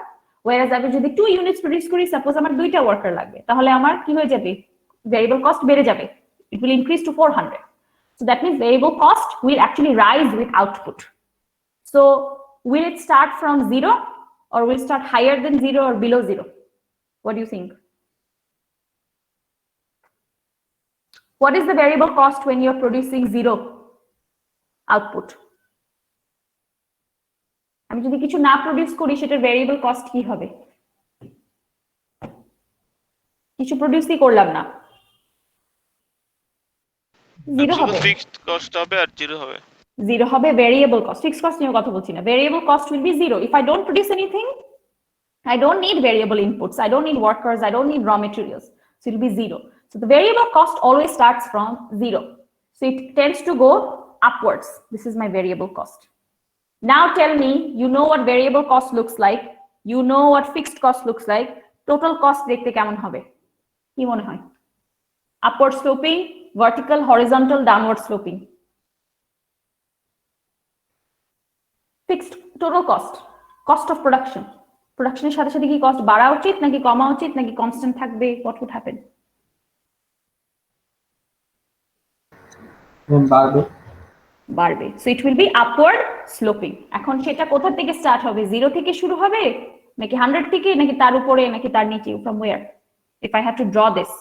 whereas আমি যদি 2 ইউনিটস প্রডিউস করি, সাপোজ আমার দুইটা ওয়ার্কার লাগবে, তাহলে আমার কি হয়ে যাবে? ভেরিয়েবল কস্ট বেড়ে যাবে। It will increase to 400. So that means variable cost will actually rise with output. So will it start from 0 or will it start higher than 0 or below 0? What do you think? What is the variable cost when you're producing 0 output? আমি যদি কিছু না produce করি, সেটার variable cost কি হবে? কিছু প্রডিউসই করলাম না, 0 শুধু হবে। ফিক্সড কস্ট হবে আর 0 হবে। 0 হবে ভেরিয়েবল কস্ট। ফিক্সড কস্ট নিয়ে কথা বলছি না। Variable cost will be 0. If I don't produce anything, I don't need variable inputs, I don't need workers, I don't need raw materials. So it will be 0. So the variable cost always starts from 0. So it tends to go upwards. This is my variable cost. Now tell me, you know what variable cost looks like, you know what fixed cost looks like. Total cost দেখতে কেমন হবে? কি মনে হয়? Upward sloping, vertical, horizontal, downward sloping. Fixed total cost, cost of production. Production এর সাথে সাথে কি কস্ট বাড়া উচিত নাকি কমা উচিত নাকি কনস্ট্যান্ট থাকবে? What would happen? বাড়বে। বাড়বে। So it will be upward sloping. এখন সেটা কোথা থেকে স্টার্ট হবে? 0 থেকে শুরু হবে নাকি 100 থেকে নাকি তার উপরে নাকি তার নিচে? From where? If I have to draw this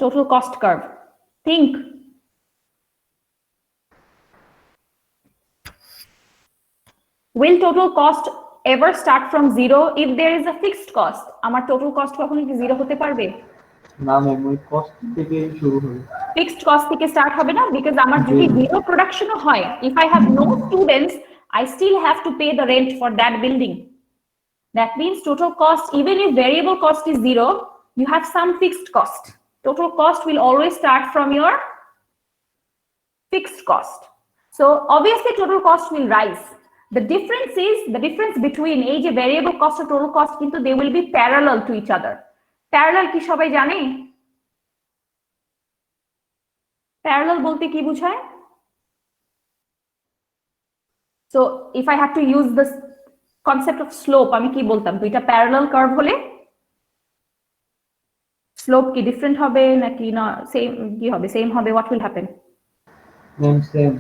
total cost curve, think. Will total cost ever start from 0 if there is a fixed cost? আমার total cost কখনো কি 0 হতে পারবে? না ম্যাম, ওই কস্ট থেকে শুরু হবে। Fixed cost থেকে স্টার্ট হবে না, because আমার যদি 0 production হয়, if I have no students, I still have to pay the rent for that building. That means total cost, even if variable cost is 0, you have some fixed cost. Total cost will always start from your fixed cost. So obviously total cost will rise. The difference is, the difference between এই যে variable cost and total cost, কিন্তু they will be parallel to each other. Parallel কি সবাই জানে? Parallel বলতে কি বোঝায়? So if I have to use this concept of slope, আমি কি বলতাম? দুইটা parallel curve হলে slope কি different হবে নাকি না same কি হবে? Same হবে, what will happen? Same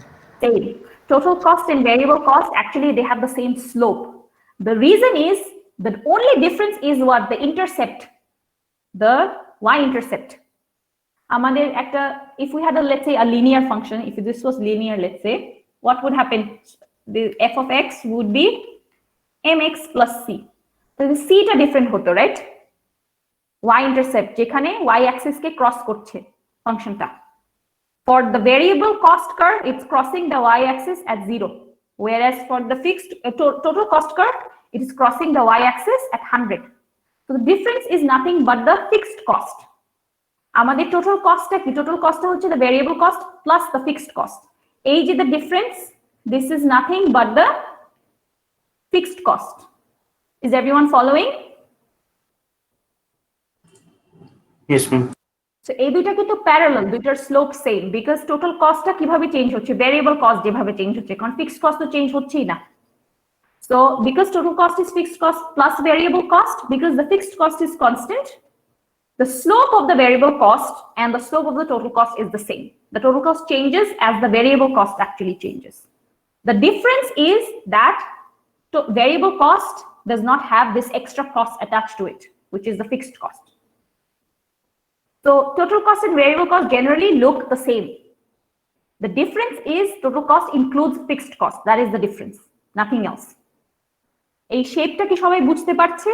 Same. Total cost and variable cost, actually they have the same slope. The reason is, the only difference is what? The intercept, the y-intercept. আমাদের একটা, if we had a, let's say, a linear function, if this was linear, let's say, what would happen? the f of x would be mx plus c. তাহলে c টা different হতো, right? y intercept যেখানে y axis কে cross করছে ফাংশনটা। For the variable cost curve, it's crossing the y axis at 0, whereas for the fixed total cost curve, it is crossing the y axis at 100. So the difference is nothing but the fixed cost. আমাদের total cost টা কি? Total cost টা হচ্ছে the variable cost plus the fixed cost. এই যে the difference, this is nothing but the fixed cost. Is everyone following? Yes, ma'am. So এই দুইটা কিন্তু প্যারালাল, দুইটার স্লোপ সেম, বিকজ টোটাল কস্টটা কিভাবে চেঞ্জ হচ্ছে, ভেরিয়েবল কস্ট যেভাবে চেঞ্জ হচ্ছে, কারণ ফিক্সড কস্ট তো চেঞ্জ হচ্ছেই না। So because total cost is fixed cost plus variable cost, because the fixed cost is constant, the slope of the variable cost and the slope of the total cost is the same. The total cost changes as the variable cost actually changes. The difference is that variable cost does not have this extra cost attached to it, which is the fixed cost. So total cost and variable cost generally look the same. The difference is total cost includes fixed cost. That is the difference, nothing else. এই শেপটা কি সবাই বুঝতে পারছে?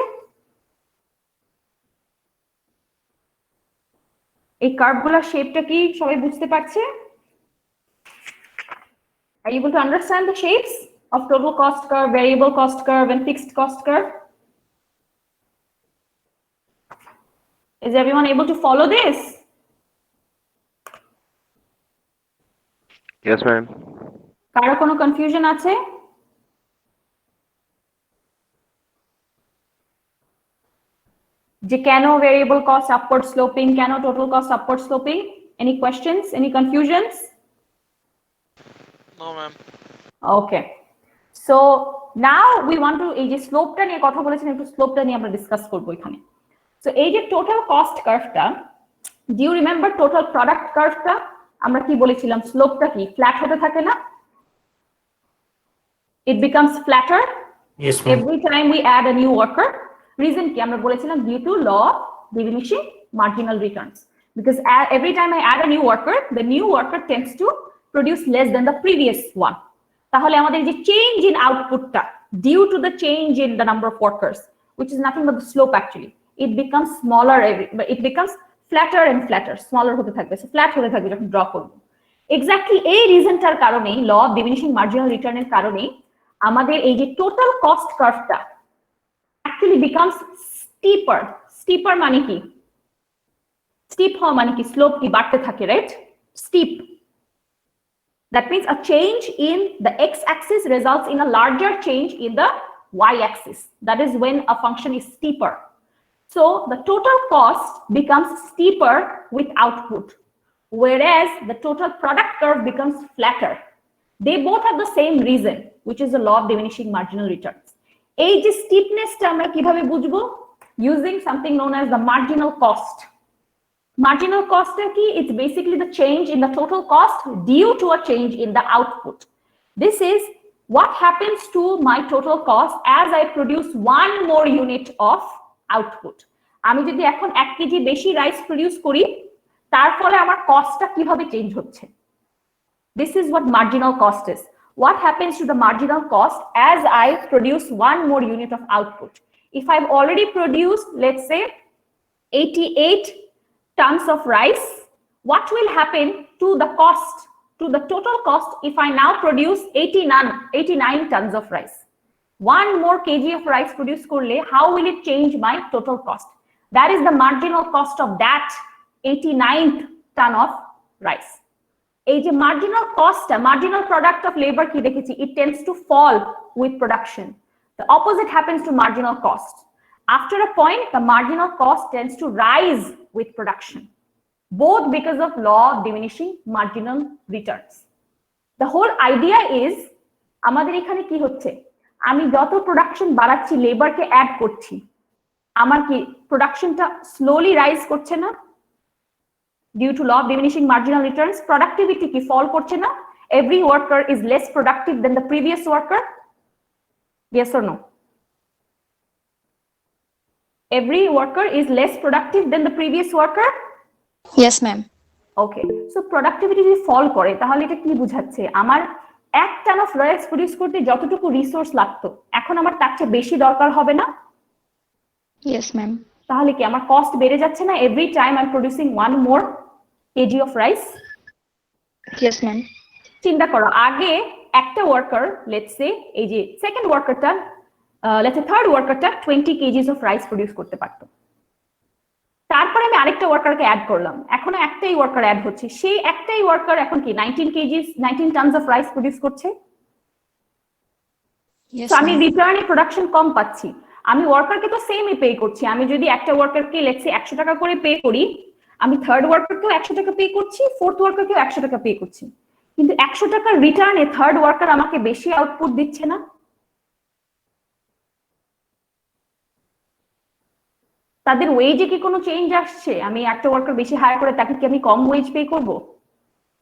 এই কার্ভগুলোর শেপটা কি সবাই বুঝতে পারছে? Are you able to understand the shapes of total cost curve, variable cost curve, and fixed cost curve? Is everyone able to follow this? Yes, ma'am. কারো কোনো কনফিউশন আছে? যে কেন ভেরিয়েবল কস্ট আপওয়ার্ড স্লোপিং, কেন total cost upward sloping? Any questions, any confusions? No, ma'am. Okay, so now we want to, এই যে স্লোপটা নিয়ে কথা বলেছেন, একটু স্লোপটা নিয়ে আমরা ডিসকাস করবো এখানে। সো এই যে টোটাল কস্ট কার্ভটা, do you remember total product কার্ভটা আমরা কি বলেছিলাম? স্লোপটা কি ফ্ল্যাট হতে থাকে না? It becomes flatter Yes, ma'am. every time we add a new worker. Reason কি? আমরা বলেছিলাম due to law of diminishing marginal returns, because every time I add a new worker, the new worker tends to produce less than the previous one. তাহলে আমাদের যে change in outputটা due to the change in the number of workers, which is nothing but the slope actually, it becomes smaller, it becomes flatter and flatter, smaller হতে থাকবে, so flat হতে থাকবে যখন draw করব। Exactly এই রিজনটার কারণেই, law of diminishing marginal রিটার্নের কারণেই আমাদের এই যে টোটাল কস্ট কার্ভটা actually becomes steeper. Steeper মানে কি? স্টিপ হওয়া মানে কি? স্লোপ কি বাড়তে থাকে, right? Steep, that means a change in the x-axis results in a larger change in the y-axis. That is when a function is steeper. So the total cost becomes steeper with output, whereas the total product curve becomes flatter. They both have the same reason, which is the law of diminishing marginal returns. এই যে স্টিপনেসটা আমরা কিভাবে বুঝবো? Using something known as the marginal cost. Marginal cost কি? It's basically the change in the total cost due to a change in the output. This is what happens to my total cost as I produce one more unit of output. আমি যদি এখন 1 KG বেশি rice produce করি, তার ফলে আমার কস্টটা কিভাবে change হচ্ছে? This is what marginal cost is. What happens to the marginal cost as I produce one more unit of output? If I've already produced, let's say, 88 tons of rice, what will happen to the cost, to the total cost, if I now produce 89 tons of rice? One more kg of rice produced korle, how will it change my total cost? That is the marginal cost of that 89th ton of rice. এই যে marginal কস্টটা, marginal product of labour কি দেখেছি? It tends to fall with production. The opposite happens to marginal cost. After a point, the marginal cost tends to rise with production, both because of law of diminishing marginal returns. The whole idea is, আমাদের এখানে কি হচ্ছে? আমি যত production বাড়াচ্ছি, লেবারকে add করছি, আমার কি প্রোডাকশনটা স্লোলি রাইজ করছে না? Due to law of diminishing marginal returns, productivity ki fall korche na? Every worker is less productive than the previous worker. Yes or no? Every worker is less productive than the previous worker. Yes, ma'am. Okay, so productivity যদি fall করে, তাহলে এটা কি বুঝাচ্ছে? আমার এক ton of rice produce করতে যতটুকু রিসোর্স লাগতো এখন আমার তার চেয়ে বেশি দরকার হবে না? Yes, ma'am. তাহলে কি আমার কস্ট বেড়ে যাচ্ছে না every time I am producing one more KG of rice? Yes, ma'am. চিন্তা করো, আগে একটা ওয়ার্কার, লেটস সে এই যে সেকেন্ড ওয়ার্কারটা, লেটস সে থার্ড ওয়ার্কারটা 20 কেজিস অফ রাইস প্রডিউস করতে পারতো। তারপরে আমি আরেকটা ওয়ার্কারকে অ্যাড করলাম, এখনো একটাই ওয়ার্কার অ্যাড হচ্ছে, সেই একটাই ওয়ার্কার এখন কি 19 টনস অফ রাইস প্রডিউস করছে। Yes, তো আমি ma'am. রিটার্নে প্রোডাকশন কম পাচ্ছি, আমি ওয়ার্কারকে তো সেমই পে করছি। আমি যদি একটা ওয়ার্কারকে লেটস সে 100 টাকা করে পে করি, আমি থার্ড ওয়ার্কারকেও 100 টাকা পে করছি, ফোর্থ ওয়ার্কারকেও 100 টাকা পে করছি, কিন্তু 100 টাকার রিটার্নে থার্ড ওয়ার্কার আমাকে বেশি আউটপুট দিচ্ছে না? তাদের ওয়েজে কি কোনো চেঞ্জ আসছে? আমি একটা ওয়ার্কার বেশি হায়ার করে তাকে কি আমি কম ওয়েজ পে করব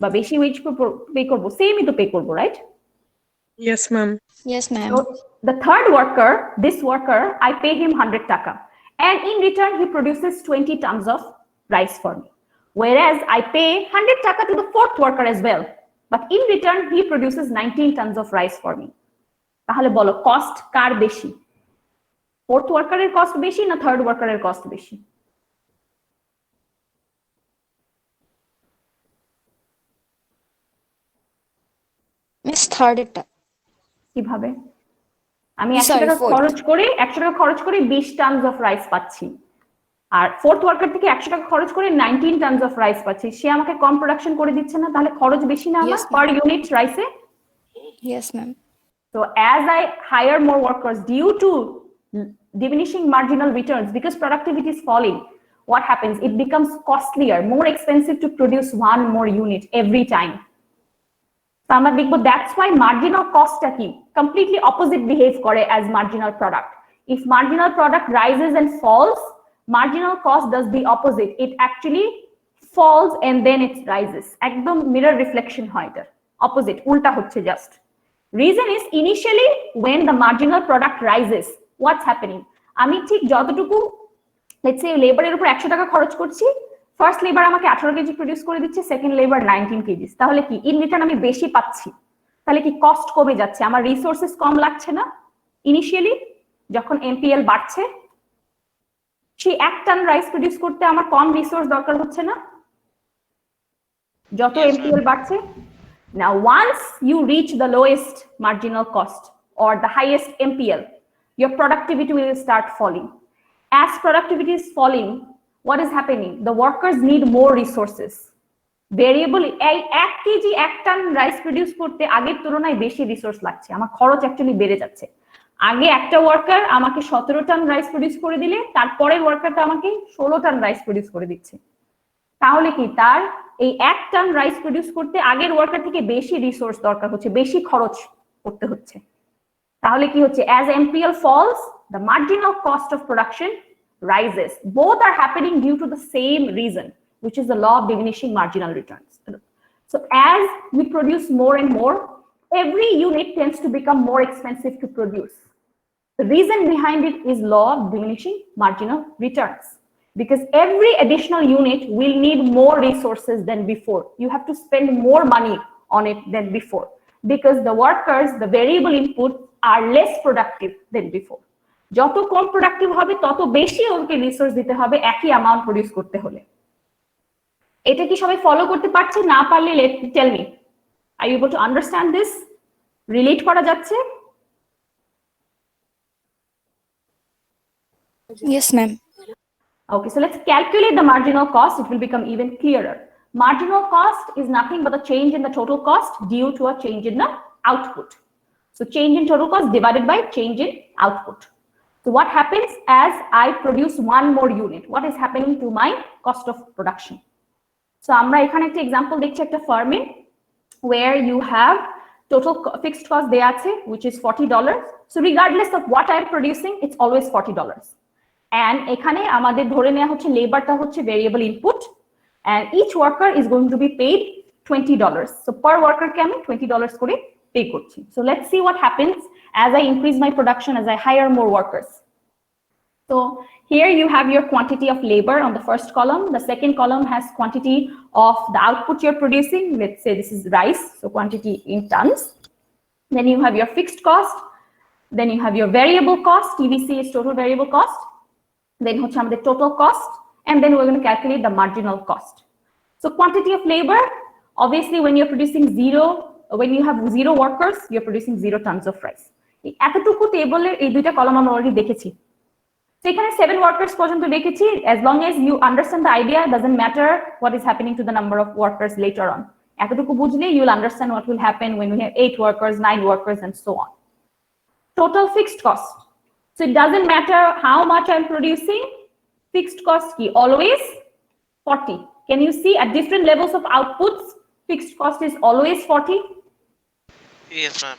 বা বেশি ওয়েজ পে করব? সেমই তো পে করব, right? Yes, ma'am. Yes, ma'am. So the third worker, this worker, I pay him 100 taka, and in return he produces 20 tons of rice for me. Whereas I pay 100 taka to the fourth worker as well, but in return he produces 19 tons of rice for me. তাহলে বলো cost কার বেশি? Fourth ওয়ার্কারের cost বেশি না third ওয়ার্কারের cost বেশি? Miss third এটা। কিভাবে? আমি 100 Sorry, টাকা fourth. খরচ করে 20 টনস অফ রাইস পাচ্ছি, আর ফোর্থ ওয়ার্কার থেকে 100 টাকা খরচ করে 19 টনস অফ রাইস পাচ্ছি, সে আমাকে কম প্রোডাকশন করে দিচ্ছে না? তাহলে খরচ বেশি না আমার Yes, পার ইউনিট রাইসে? Yes, ma'am. So as I hire more workers due to diminishing marginal returns because productivity is falling, what happens? It becomes costlier, more expensive to produce one more unit every time. So আমরা দেখব that's why marginal cost-টা কি completely opposite behave করে as marginal product. If marginal product rises and falls, marginal cost does the opposite. It actually falls and then it rises. একদম mirror reflection হয় এটা, opposite, উল্টা হচ্ছে just. Reason is initially when the marginal product rises, what's happening? আমি ঠিক যতটুকু let's say লেবারের উপর 100 টাকা খরচ করছি, ফার্স্ট লেবার আমাকে 18 কেজি প্রডিউস করে দিচ্ছে, সেকেন্ড লেবার 19 কেজি, তাহলে কি ইন রিটার্ন আমি বেশি পাচ্ছি? তাহলে কি কস্ট কমে যাচ্ছে? আমার রিসোর্সেস কম লাগছে না ইনিশিয়ালি যখন এমপিএল বাড়ছে? সেই 1 টন রাইস প্রডিউস করতে আমার কম রিসোর্স দরকার হচ্ছে না যত এমপিএল বাড়ছে? Now, once you reach the lowest marginal cost or the highest MPL, your productivity will start falling. As productivity is falling, what is happening? The workers need more resources. Variable, এই 1 KG 1 ton rice produce করতে আগের তুলনায় বেশি resource লাগছে, আমার খরচ actually বেড়ে যাচ্ছে। আগে একটা ওয়ার্কার আমাকে 17 টন রাইস প্রডিউস করে দিলে তারপরের ওয়ার্কারটা আমাকে 16 টন রাইস প্রডিউস করে দিচ্ছে। তাহলে কি তার এই 1 টন রাইস প্রডিউস করতে আগের ওয়ার্কার থেকে বেশি রিসোর্স দরকার হচ্ছে, বেশি খরচ করতে হচ্ছে। তাহলে কি হচ্ছে? as MPL falls, the marginal cost of production rises. Both are happening due to the same reason, which is the law of diminishing marginal returns. So as we produce more and more, every unit tends to become more expensive to produce. The reason behind it is law of diminishing marginal returns. Because every additional unit will need more resources than before. You have to spend more money on it than before. Because the workers, the variable input, are less productive than before. যত কম productive হবে তত বেশি ওকে resource দিতে হবে একই amount produce করতে হলে। এটা কি সবাই ফলো করতে পারছে? না পারলে tell me, are you able to understand this? Relate করা যাচ্ছে? Yes, ma'am. Okay, so let's calculate the marginal cost. It will become even clearer. Marginal cost is nothing but the change in the total cost due to a change in the output. So change in total cost divided by change in output. So what happens as I produce one more unit? What is happening to my cost of production? So আমরা এখানে একটা example দেখছি একটা ফার্মে where you have total fixed cost দেয়া আছে which is $40. So regardless of what I am producing, it's always $40. And এখানে আমাদের ধরে নেওয়া হচ্ছে লেবারটা হচ্ছে variable input, and each worker is going to be paid $20. So per worker কে আমি $20 করে পে করছি. So let's see what happens as I increase my production, as I hire more workers. So here you have your quantity of labor on the first column. The second column has quantity of the output you're producing. Let's say this is rice, so quantity in tons. Then you have your fixed cost. Then you have your variable cost. TVC is total variable cost. Then হচ্ছে আমাদের total cost. And then we're going to calculate the marginal cost. So quantity of labor, obviously when you're producing when you have 0 workers, you're producing 0 tons of rice. এতটুকু টেবলের এই দুইটা column আমরা already দেখেছি। So এখানে 7 workers পর্যন্ত দেখেছি। As long as you understand the idea, doesn't matter what is happening to the number of workers later on. এতটুকু বুঝলে you'll understand what will happen when we have 8 workers, 9 workers, and so on. Total fixed cost. So it doesn't matter how much I'm producing, fixed cost key always 40. Can you see at different levels of outputs, fixed cost is always 40? Yes, ma'am.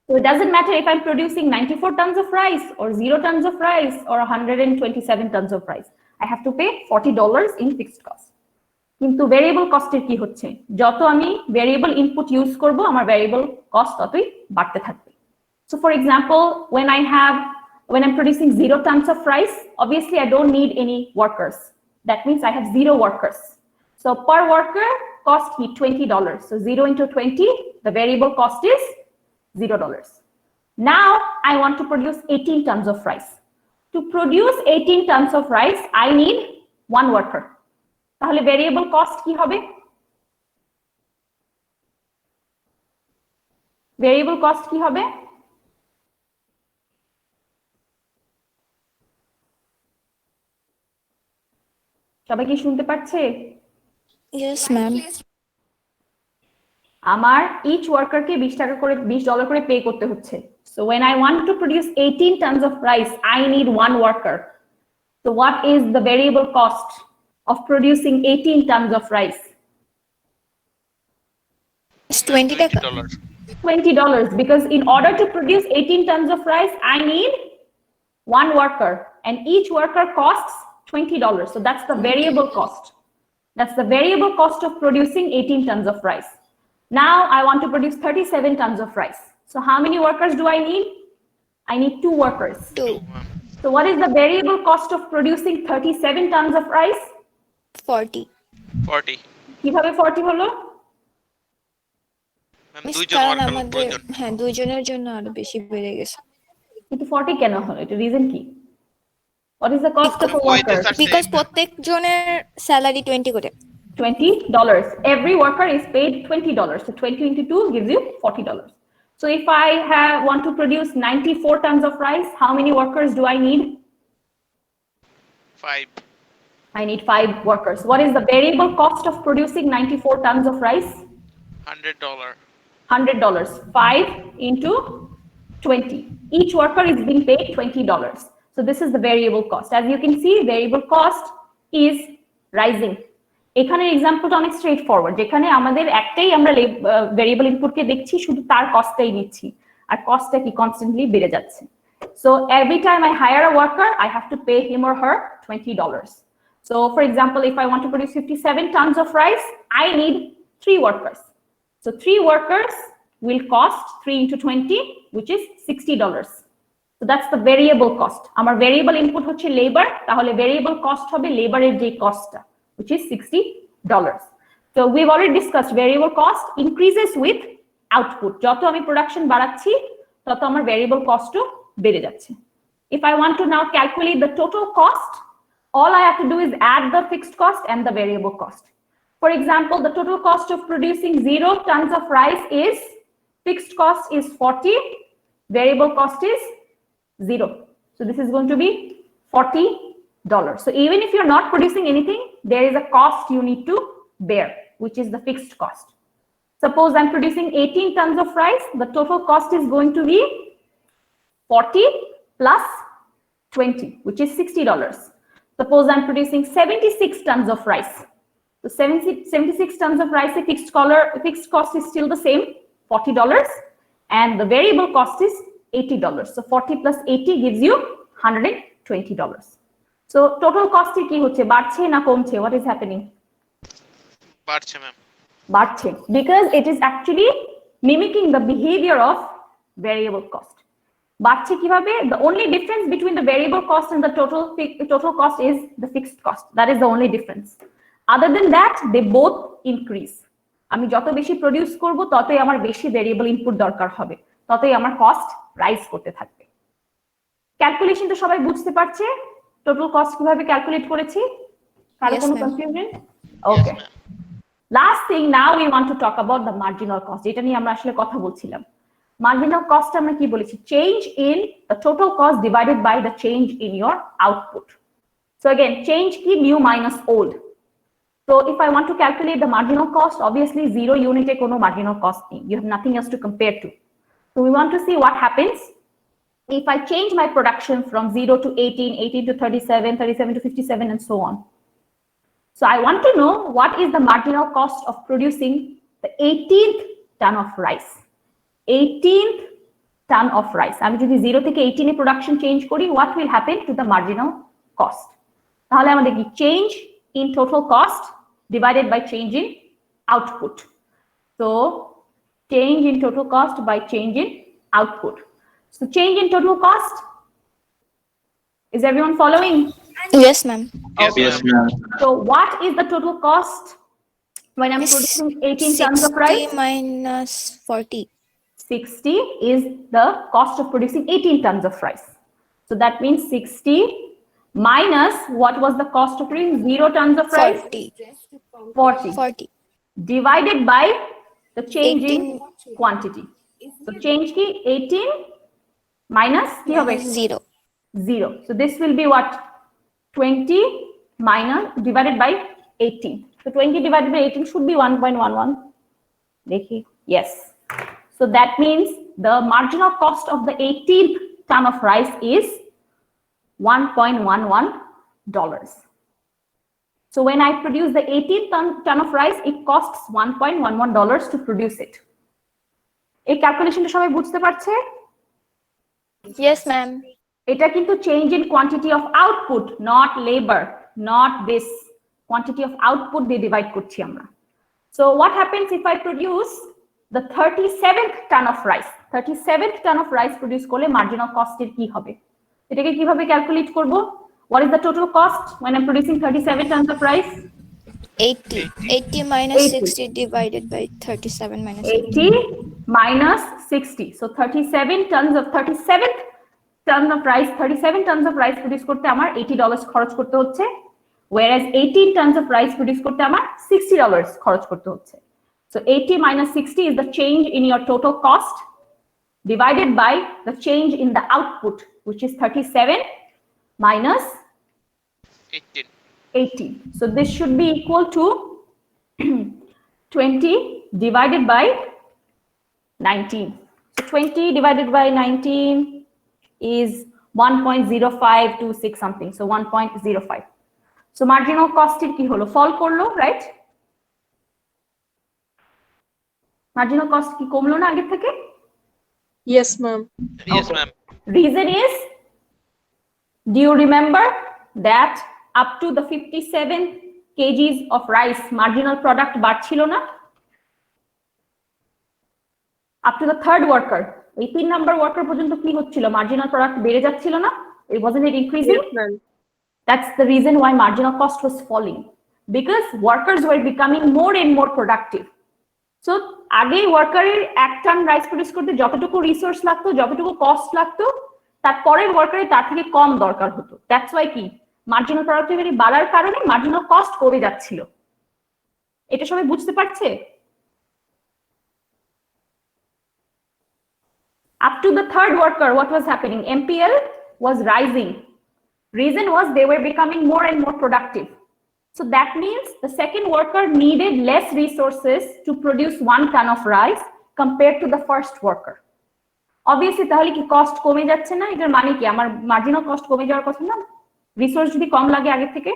So it doesn't matter if I'm producing 94 tons of rice or 0 tons of rice or 127 tons of rice. I have to pay $40 in fixed cost. কিন্তু variable কস্টের কি হচ্ছে? যত আমি variable input use করব আমার variable cost ততই বাড়তে থাকবে। So for example, when I'm producing 0 tons of rice, obviously I don't need any workers. That means I have 0 workers. So per worker cost me $20. So 0 into 20, the variable cost is $0. Now I want to produce 18 tons of rice. To produce 18 tons of rice, I need 1 worker. তাহলে variable cost কি হবে? Variable cost কি হবে? সবাই কি শুনতে পাচ্ছে? Yes, ma'am. আমার each worker কে $20 করে পে করতে হচ্ছে। So when I want to produce 18 tons of rice, I need 1 worker. So what is the variable cost of producing 18 tons of rice? It's $20. $20, because in order to produce 18 tons of rice, I need 1 worker, and each worker costs $20. So that's the variable cost. That's the variable cost of producing 18 tons of rice. Now I want to produce 37 tons of rice. So how many workers do I need? I need 2 workers. 2. So what is the variable cost of producing 37 tons of rice? 40. 40. কিভাবে 40 হলো? Ma'am Miss, দুইজন কারণ worker আমাদের প্রয়োজন। হ্যাঁ 2 জনের জন্য আরো বেশি বেড়ে গেছে। কিন্তু 40 কেন হলো? এটা রিজন কি? What is the cost of a worker? Because প্রত্যেক জনের স্যালারি 20 করে। $20. Every worker is paid $20. So 20 into 2 gives you $40. So if I want to produce 94 tons of rice, how many workers do I need? 5. I need 5 workers. What is the variable cost of producing 94 tons of rice? $100. $100. 5 into 20. Each worker is being paid $20. So this is the variable cost. As you can see, variable cost is rising. এখানে এক্সাম্পলটা অনেক straight forward, যেখানে আমাদের একটাই আমরা variable ইনপুটকে দেখছি, শুধু তার কস্টটাই নিচ্ছি, আর কস্টটা কি কনস্ট্যান্টলি বেড়ে যাচ্ছে। So every time I hire a worker, I have to pay him or her $20. So for example, if I want to produce 57 tons of rice, I need 3 workers. So 3 workers will cost 3 into 20, which is $60. So that's the variable cost. Our variable input হচ্ছে labor, তাহলে variable cost হবে laborer যে কস্টটা, which is $60. So we've already discussed variable cost increases with output. যত আমি production বাড়াচ্ছি তত আমার variable cost ও বেড়ে যাচ্ছে. If I want to now calculate the total cost, all I have to do is add the fixed cost and the variable cost. For example, the total cost of producing 0 tons of rice is, fixed cost is 40, variable cost is 0. So this is going to be $40. So even if you're not producing anything, there is a cost you need to bear, which is the fixed cost. Suppose I'm producing 18 tons of rice, the total cost is going to be 40 plus 20, which is $60. Suppose I'm producing 76 tons of rice. So 76 tons of rice, fixed cost is still the same, $40, and the variable cost is $80. So 40 plus 80 gives you $120. So total cost কি হচ্ছে, বাড়ছে না কমছে? What is happening? বাড়ছে ma'am. বাড়ছে, because it is actually mimicking the behavior of variable cost. বাড়ছে কিভাবে? The only difference between the variable cost and the total cost is the fixed cost. That is the only difference. Other than that, they both increase. আমি যত বেশি produce করব ততই আমার বেশি variable input দরকার হবে। ততই আমার কস্ট রাইজ করতে থাকবে। ক্যালকুলেশন তো সবাই বুঝতে পারছে, টোটাল কস্ট কিভাবে ক্যালকুলেট করেছি? কারো Yes, কোনো ma'am. Confusion? Okay, last thing now we want to talk about the marginal cost. এটা নিয়ে আমরা আসলে কথা বলছিলাম। মার্জিনাল কস্ট আমরা কি বলেছি? Change in the total cost divided by the change in your output. So again, change কি? New minus old. So if I want to calculate the marginal cost, obviously 0 unit e kono marginal cost nehi. You have nothing else to compare to. So we want to see what happens if I change my production from 0 to 18, 18 to 37, 37 to 57, and so on. So I want to know what is the marginal cost of producing the 18th ton of rice. 18th ton of rice. আমি যদি 0 থেকে 18 এ production change করি, what will happen to the marginal cost? তাহলে আমাদের কি? Change in total cost divided by change in output. So change in total cost by change in output. So change in total cost, is everyone following? Yes, ma'am. Yes, ma'am. So what is the total cost when I'm It's producing 18 tons of rice? 60 minus 40. 60 is the cost of producing 18 tons of rice. So that means 60 minus what was the cost of producing 0 tons of rice? 40. 40. Divided by the change in 18 quantity. So change ki 18 minus ki hobe? 0. 0. So this will be what? 20 minus divided by 18. So 20 divided by 18 should be 1.11. Dekhi. Yes. So that means the marginal cost of the 18th ton of rice is $1.11. So when I produce the 18th ton of rice, it costs $1.11 to produce it. এই ক্যালকুলেশনটা সবাই বুঝতে পারছে? Yes, ma'am. এটা কিন্তু change in quantity of output, not labour, not this. Quantity of output দিয়ে divide করছি আমরা। So what happens if I produce the 37th ton of rice? 37th ton of rice produce করলে marginal কস্টের কি হবে? এটাকে কিভাবে ক্যালকুলেট করব? What is the total cost when I'm producing 37 tons of rice? 80. 80 minus 80. 60 divided by 37 minus 80 minus 60. So 37 tons of 37th ton of rice, 37 tons of rice produce করতে আমার $80 খরচ করতে হচ্ছে, whereas 18 tons of rice produce করতে আমার $60 খরচ করতে হচ্ছে. So 80 minus 60 is the change in your total cost divided by the change in the output, which is 37 minus 18. 18. So this should be equal to 20 divided by 19. So 20 divided by 19 is 1.0526 something. So 1.05. So marginal cost ki holo? Fall korlo, right? Marginal cost ki komlo na age theke? Yes, ma'am. Yes, ma'am. Reason is, do you remember that up to the 57 kgs of rice, marginal product বাড়ছিল না? Up to the third worker, এই 3 number worker পর্যন্ত কি হচ্ছিল? Marginal product বেড়ে যাচ্ছিল না? Wasn't it increasing? Yes, ma'am. That's the reason why marginal cost was falling, because workers were becoming more and more productive. So আগে ওয়ার্কারের 1 ton rice produce করতে যতটুকু রিসোর্স লাগতো, যতটুকু কস্ট লাগতো, তারপরের ওয়ার্কারের তার থেকে কম দরকার হতো। দ্যাটস ওয়াই কি মার্জিনাল প্রোডাক্টিভিটি বাড়ার কারণে মার্জিনাল কস্ট কমে যাচ্ছিল। এটা সবাই বুঝতে পারছে? Up to the third worker, what was happening? MPL was rising. Reason was they were becoming more and more productive. So that means the second worker needed less resources to produce 1 ton of rice compared to the first worker. Obviously, তাহলে কি cost কমে যাচ্ছে না? এটার মানে কি আমার marginal cost কমে যাওয়ার কথা না? রিসোর্স যদি কম লাগে আগে থেকে।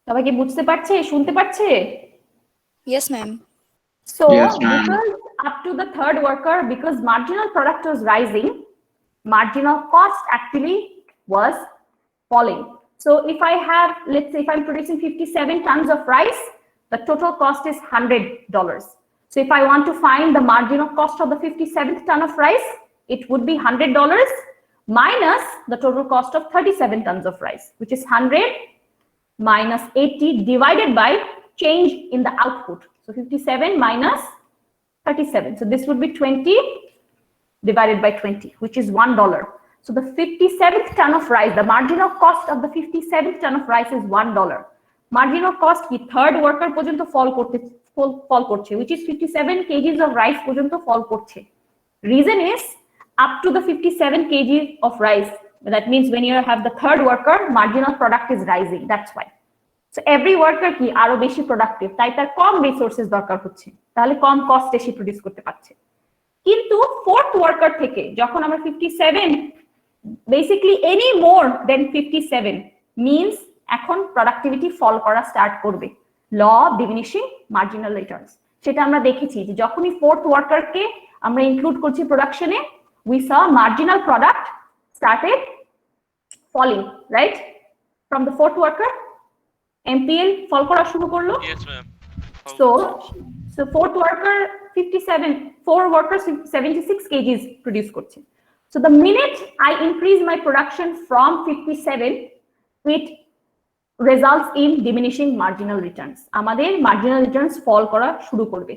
সবাই কি বুঝতে পারছে, শুনতে পারছে? Yes, ma'am. So Yes, ma'am. because up to the third worker, because marginal product was rising, marginal cost actually was falling. So if I have, let's say if I'm producing 57 tons of rice, the total cost is $100. So if I want to find the marginal cost of the 57th ton of rice, it would be $100 minus the total cost of 37 tons of rice, which is 100 minus 80 divided by change in the output. So 57 minus 37. So this would be 20 divided by 20, which is $1. So the 57th ton of rice, the marginal cost of the 57th ton of rice is $1. Marginal cost কি third worker পর্যন্ত fall করছে, which is 57 kgs of rice পর্যন্ত fall করছে. Reason is up to the 57 kg of rice. That means when you have the third worker, marginal product is rising. That's why. So every worker কি আরো বেশি productive, তাই তার কম resources দরকার হচ্ছে, তাহলে কম cost এসে প্রডিউস করতে পারছে। কিন্তু fourth worker থেকে যখন আমরা 57, basically any more than 57 means এখন productivity fall করা স্টার্ট করবে, law of diminishing marginal returns। সেটা আমরা দেখেছি যে যখনই fourth worker কে আমরা ইনক্লুড করছি প্রোডাকশনে, we saw marginal product started falling, right? From the fourth worker, MPL fall করা শুরু করলো। Yes, ma'am. So fourth worker 57, 4 workers 76 kgs produce করছে। So the minute I increase my production from 57, it results in diminishing marginal returns. আমাদের marginal returns fall করা শুরু করবে।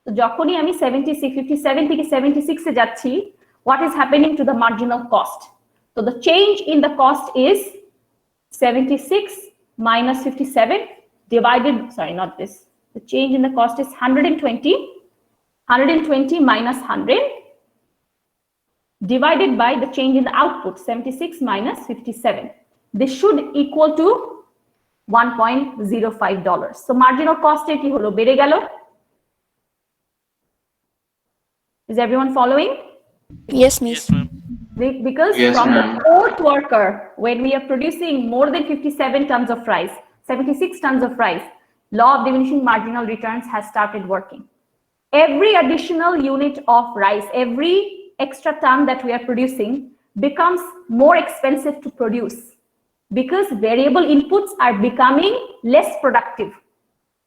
তো যখনই আমি 57 থেকে 76 এ যাচ্ছি, what is happening to the marginal cost? So the change in the cost is 76 minus 57 divided, sorry, not this. The change in the cost is 120 minus 100 divided by the change in the output, 76 minus 57. This should equal to $1.05. So marginal cost কি হলো, বেড়ে গেল। Is everyone following? Yes, miss. Yes, ma'am. Because Yes, from the ma'am. fourth worker, when we are producing more than 57 tons of rice, 76 tons of rice, law of diminishing marginal returns has started working. Every additional unit of rice, every extra ton that we are producing becomes more expensive to produce because variable inputs are becoming less productive.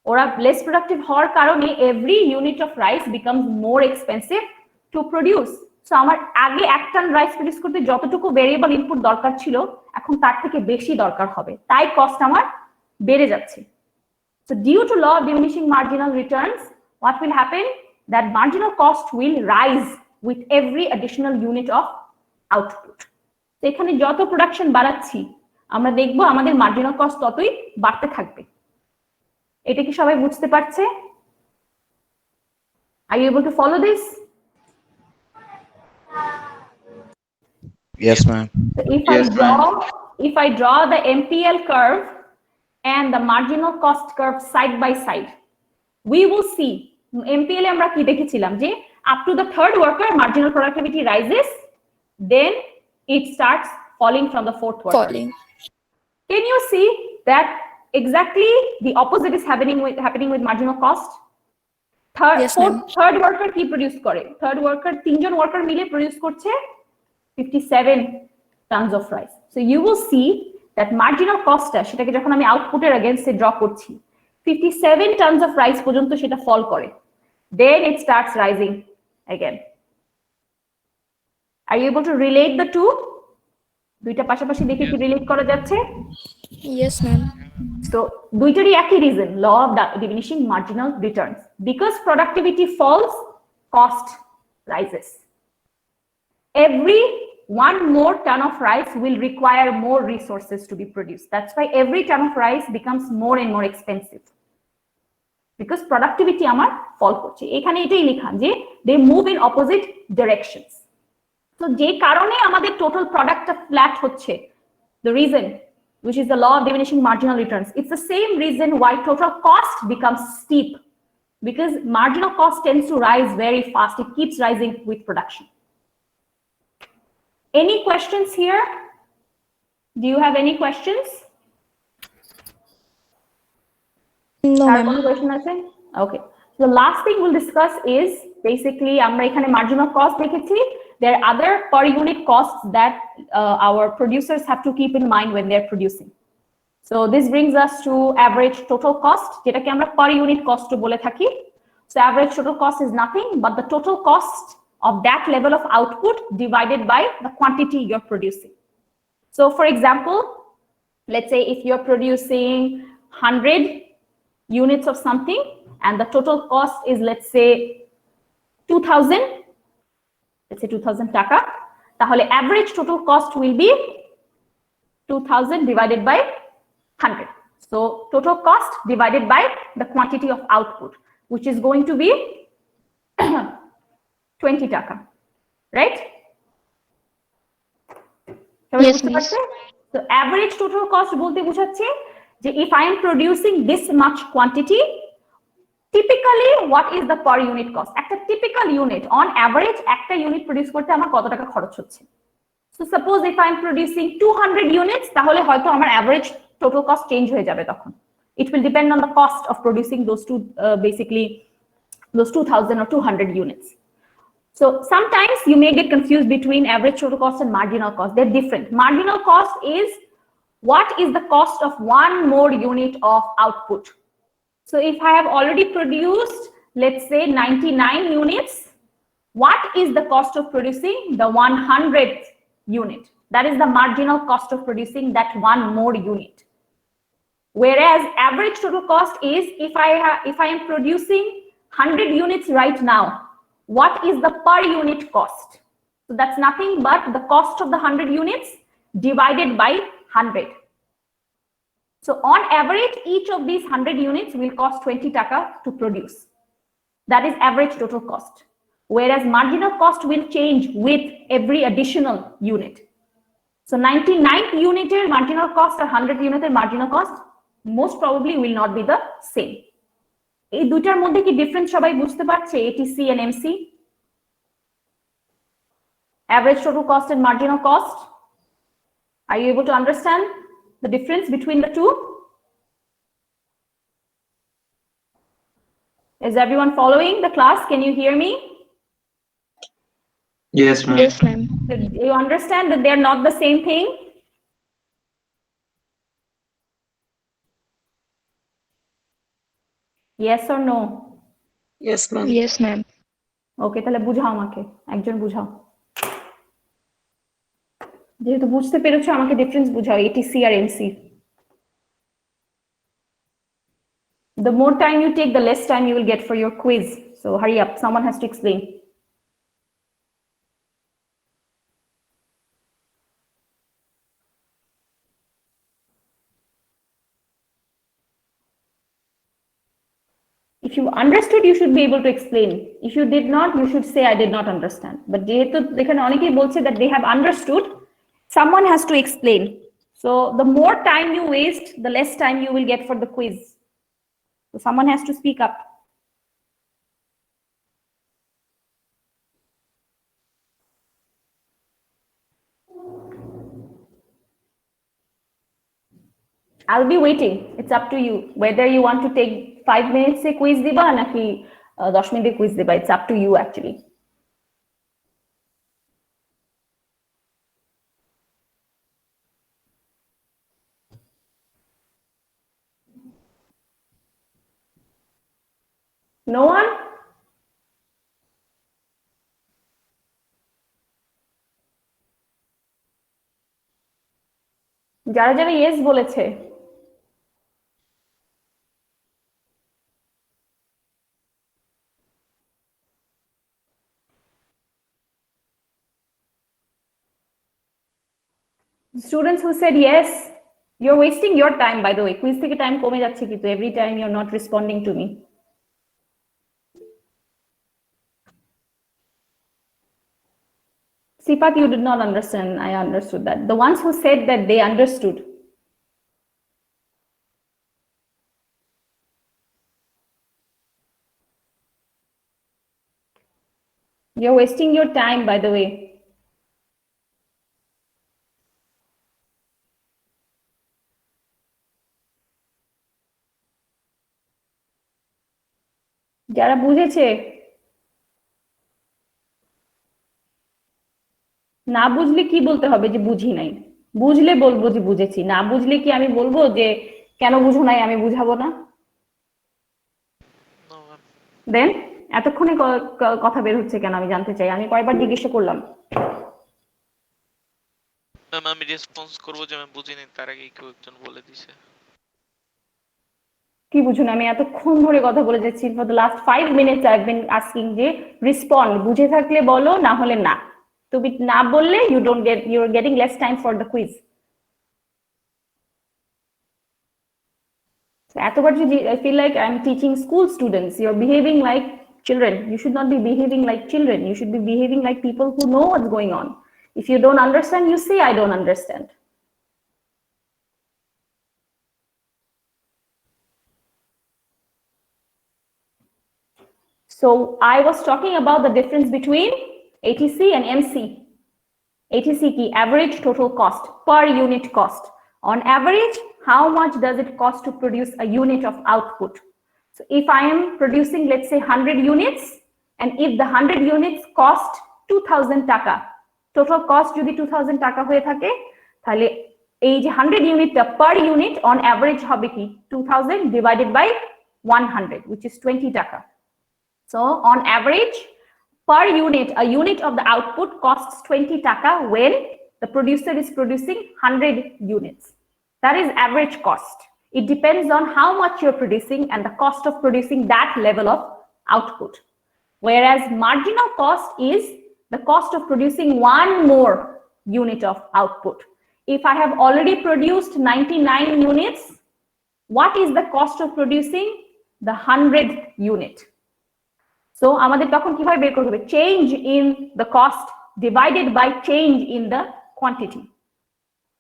Or less productive হওয়ার কারণে every unit of rice becomes more expensive to produce. So আমার আগে 1 ton rice produce করতে যতটুকু variable input দরকার ছিল, এখন তার থেকে বেশি দরকার হবে, তাই কস্ট আমার বেড়ে যাচ্ছে। So due to law of diminishing marginal returns, what will happen? That marginal cost will rise with every additional unit of output. So এখানে যত প্রোডাকশন বাড়াচ্ছি, আমরা দেখব আমাদের মার্জিনাল কস্ট ততই বাড়তে থাকবে। এটা কি সবাই বুঝতে পারছে? Are you able to follow this? Yes, ma'am. So Yes, if I draw the MPL curve and the marginal cost curve side by side, we will see MPL এ আমরা কি দেখেছিলাম যে up to the third worker marginal productivity rises, then it starts falling from the fourth worker. Falling. Can you see that exactly the opposite is happening with marginal cost? Yes, ma'am. Third worker কি produce করে? Third worker, তিনজন worker মিলে produce করছে 57 tons of rice. So you will see that marginal cost সেটাকে যখন আমি আউটপুটের এগেইনস্টে draw করছি, 57 tons of rice পর্যন্ত সেটা ফল করে, then it starts rising again. Are you able to relate the two? দুইটা পাশাপাশি দেখে কি রিলেট করা যাচ্ছে? Yes, ma'am. So দুইটারই একই reason, law of diminishing marginal returns. Because productivity falls, cost rises. Every one more ton of rice will require more resources to be produced. That's why every ton of rice becomes more and more expensive. Because productivity আমার ফল করছে। এখানে এটাই লেখা যে they move in opposite directions. So যে কারণে আমাদের total productটা flat হচ্ছে, the reason, which is the law of diminishing marginal returns, it's the same reason why total cost becomes steep, because marginal cost tends to rise very fast. It keeps rising with production. Any questions here? Do you have any questions? No, Har ma'am. কোনো question আছে? Okay. So the last thing we'll discuss is basically আমরা এখানে marginal cost দেখেছি. There are other per unit costs that our producers have to keep in mind when they're producing. So this brings us to average total cost, যেটাকে আমরা per unit cost বলে থাকি. So average total cost is nothing but the total cost of that level of output divided by the quantity you're producing. So for example, let's say if you're producing 100 units of something, and the total cost is, let's say, 2000, let's say 2000 taka, tahole average total cost will be 2000 divided by 100. So total cost divided by the quantity of output, which is going to be 20 taka, right? Yes, miss. So average total cost bolte বুঝাচ্ছে যে if I am producing this much quantity, typically what is the per unit cost? একটা typical unit on average একটা unit produce করতে আমার কত টাকা খরচ হচ্ছে? So suppose if I am producing 200 units, তাহলে হয়তো আমার average total cost change হয়ে যাবে তখন. It will depend on the cost of producing those basically those 2000 or 200 units. So sometimes you may get confused between average total cost and marginal cost. They're different. Marginal cost is what is the cost of one more unit of output. So if I have already produced, let's say 99 units, what is the cost of producing the 100th unit? That is the marginal cost of producing that one more unit. Whereas average total cost is if I am producing 100 units right now, what is the per unit cost? So that's nothing but the cost of the 100 units divided by 100. So on average, each of these 100 units will cost 20 taka to produce. That is average total cost. Whereas marginal cost will change with every additional unit. So 99th unit marginal cost or 100th unit marginal cost most probably will not be the same. এই দুটার মধ্যে কি difference সবাই বুঝতে পারছে? ATC and MC, average total cost and marginal cost. Are you able to understand the difference between the two? Is everyone following the class? Can you hear me? Yes, ma'am. Yes, ma'am. Do you understand that they're not the same thing? Yes or no? Yes, ma'am. Yes, ma'am. ওকে, তাহলে বুঝাও আমাকে, একজন বুঝাও। যেহেতু বুঝতে পেরেছো আমাকে difference বুঝাও এটিসি আর MC. The more time you take, the less time you will get for your quiz. So hurry up, someone has to explain. If you understood, you should be able to explain. If you did not, you should say I did not understand. But যেহেতু এখানে অনেকেই বলছে that they have understood, someone has to explain. So the more time you waste, the less time you will get for the quiz. So someone has to speak up. I'll be waiting. It's up to you whether you want to take 5 minutes a quiz diba naki 10 minute quiz diba. It's up to you actually. No one? যারা যারা yes বলেছে students who said yes, you're wasting your time, by the way. Quiz থেকে time কমে যাচ্ছে কিন্তু every time you're not responding to me. Sipat, you did not understand. I understood that. The ones who said that they understood. You're wasting your time, by the way. যারা বুঝেছে, না বুঝলে কি বলতে হবে যে বুঝি নাই, বুঝলে বলবো যে বুঝেছি, না বুঝলে কি আমি বলবো যে কেন বুঝো নাই, আমি বুঝাবো না? No, ma'am. দেন এতক্ষণে কথা বের হচ্ছে কেন আমি জানতে চাই। আমি কয়বার জিজ্ঞেস করলাম। ম্যাম আমি রেসপন্স করবো যে আমি বুঝিনি, তার আগে কেউ একজন বলে দিছে। কি বুঝুন আমি এতক্ষণ ধরে কথা বলে যাচ্ছি for the last 5 minutes I have been asking যে রেসপন্ড বুঝে থাকলে বলো না হলে না তুমি না বললে you are getting less time for the quiz এতবার যদি I feel like I am teaching school students you are behaving like children you should not be behaving like children you should be behaving like people who know what's going on if you don't understand you say I don't understand So I was talking about the difference between ATC and MC. ATC key average total cost per unit cost. On average, how much does it cost to produce a unit of output? So if I am producing, let's say 100 units, and if the 100 units cost 2000 taka, total cost যদি 2000 টাকা হয়ে থাকে তাহলে এই যে 100 unit per unit on average হবে কি 2000 divided by 100 which is 20 taka. So on average, per unit, a unit of the output costs 20 taka when the producer is producing 100 units. That is average cost. It depends on how much you're producing and the cost of producing that level of output. Whereas marginal cost is the cost of producing one more unit of output. If I have already produced 99 units, what is the cost of producing the 100th unit? So আমাদের তখন কিভাবে বের করতে হবে change in the cost divided by change in the quantity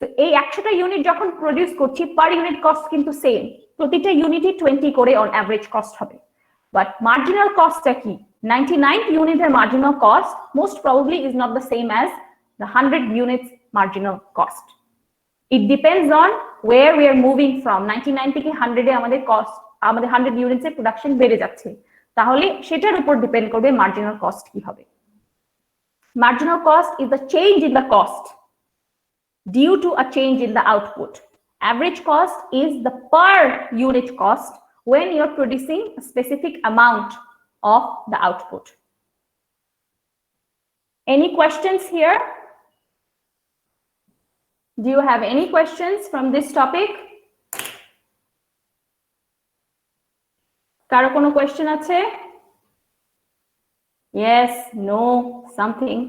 তো এই 100টা unit যখন produce করছি পার ইউনিট কস্ট কিন্তু সেম প্রতিটা ইউনিটই 20 করে অন এভারেজ কস্ট হবে বাট মার্জিনাল কস্টটা কি 99 ইউনিটের marginal cost most probably is not the same as the 100 units marginal cost it depends on where we are moving from 99 থেকে 100 এ আমাদের কস্ট আমাদের 100 ইউনিটসের প্রোডাকশন বেড়ে যাচ্ছে তাহলে সেটার উপর ডিপেন্ড করবে মার্জিনাল কস্ট কি হবে marginal cost is the change in the cost due to a change in the output average cost is the per unit cost when you're producing a specific amount of the output. Any questions here? Do you have any questions from this topic? কারো কোনো question আছে yes no something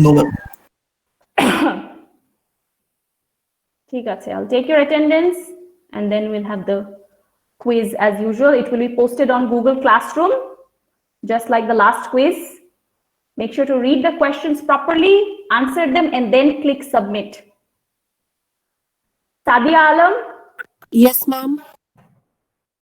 No. ঠিক আছে I'll take your attendance and then we'll have the quiz as usual it will be posted on Google Classroom just like the last quiz make sure to read the questions properly answer them and then click submit Sadia Alam Yes, ma'am.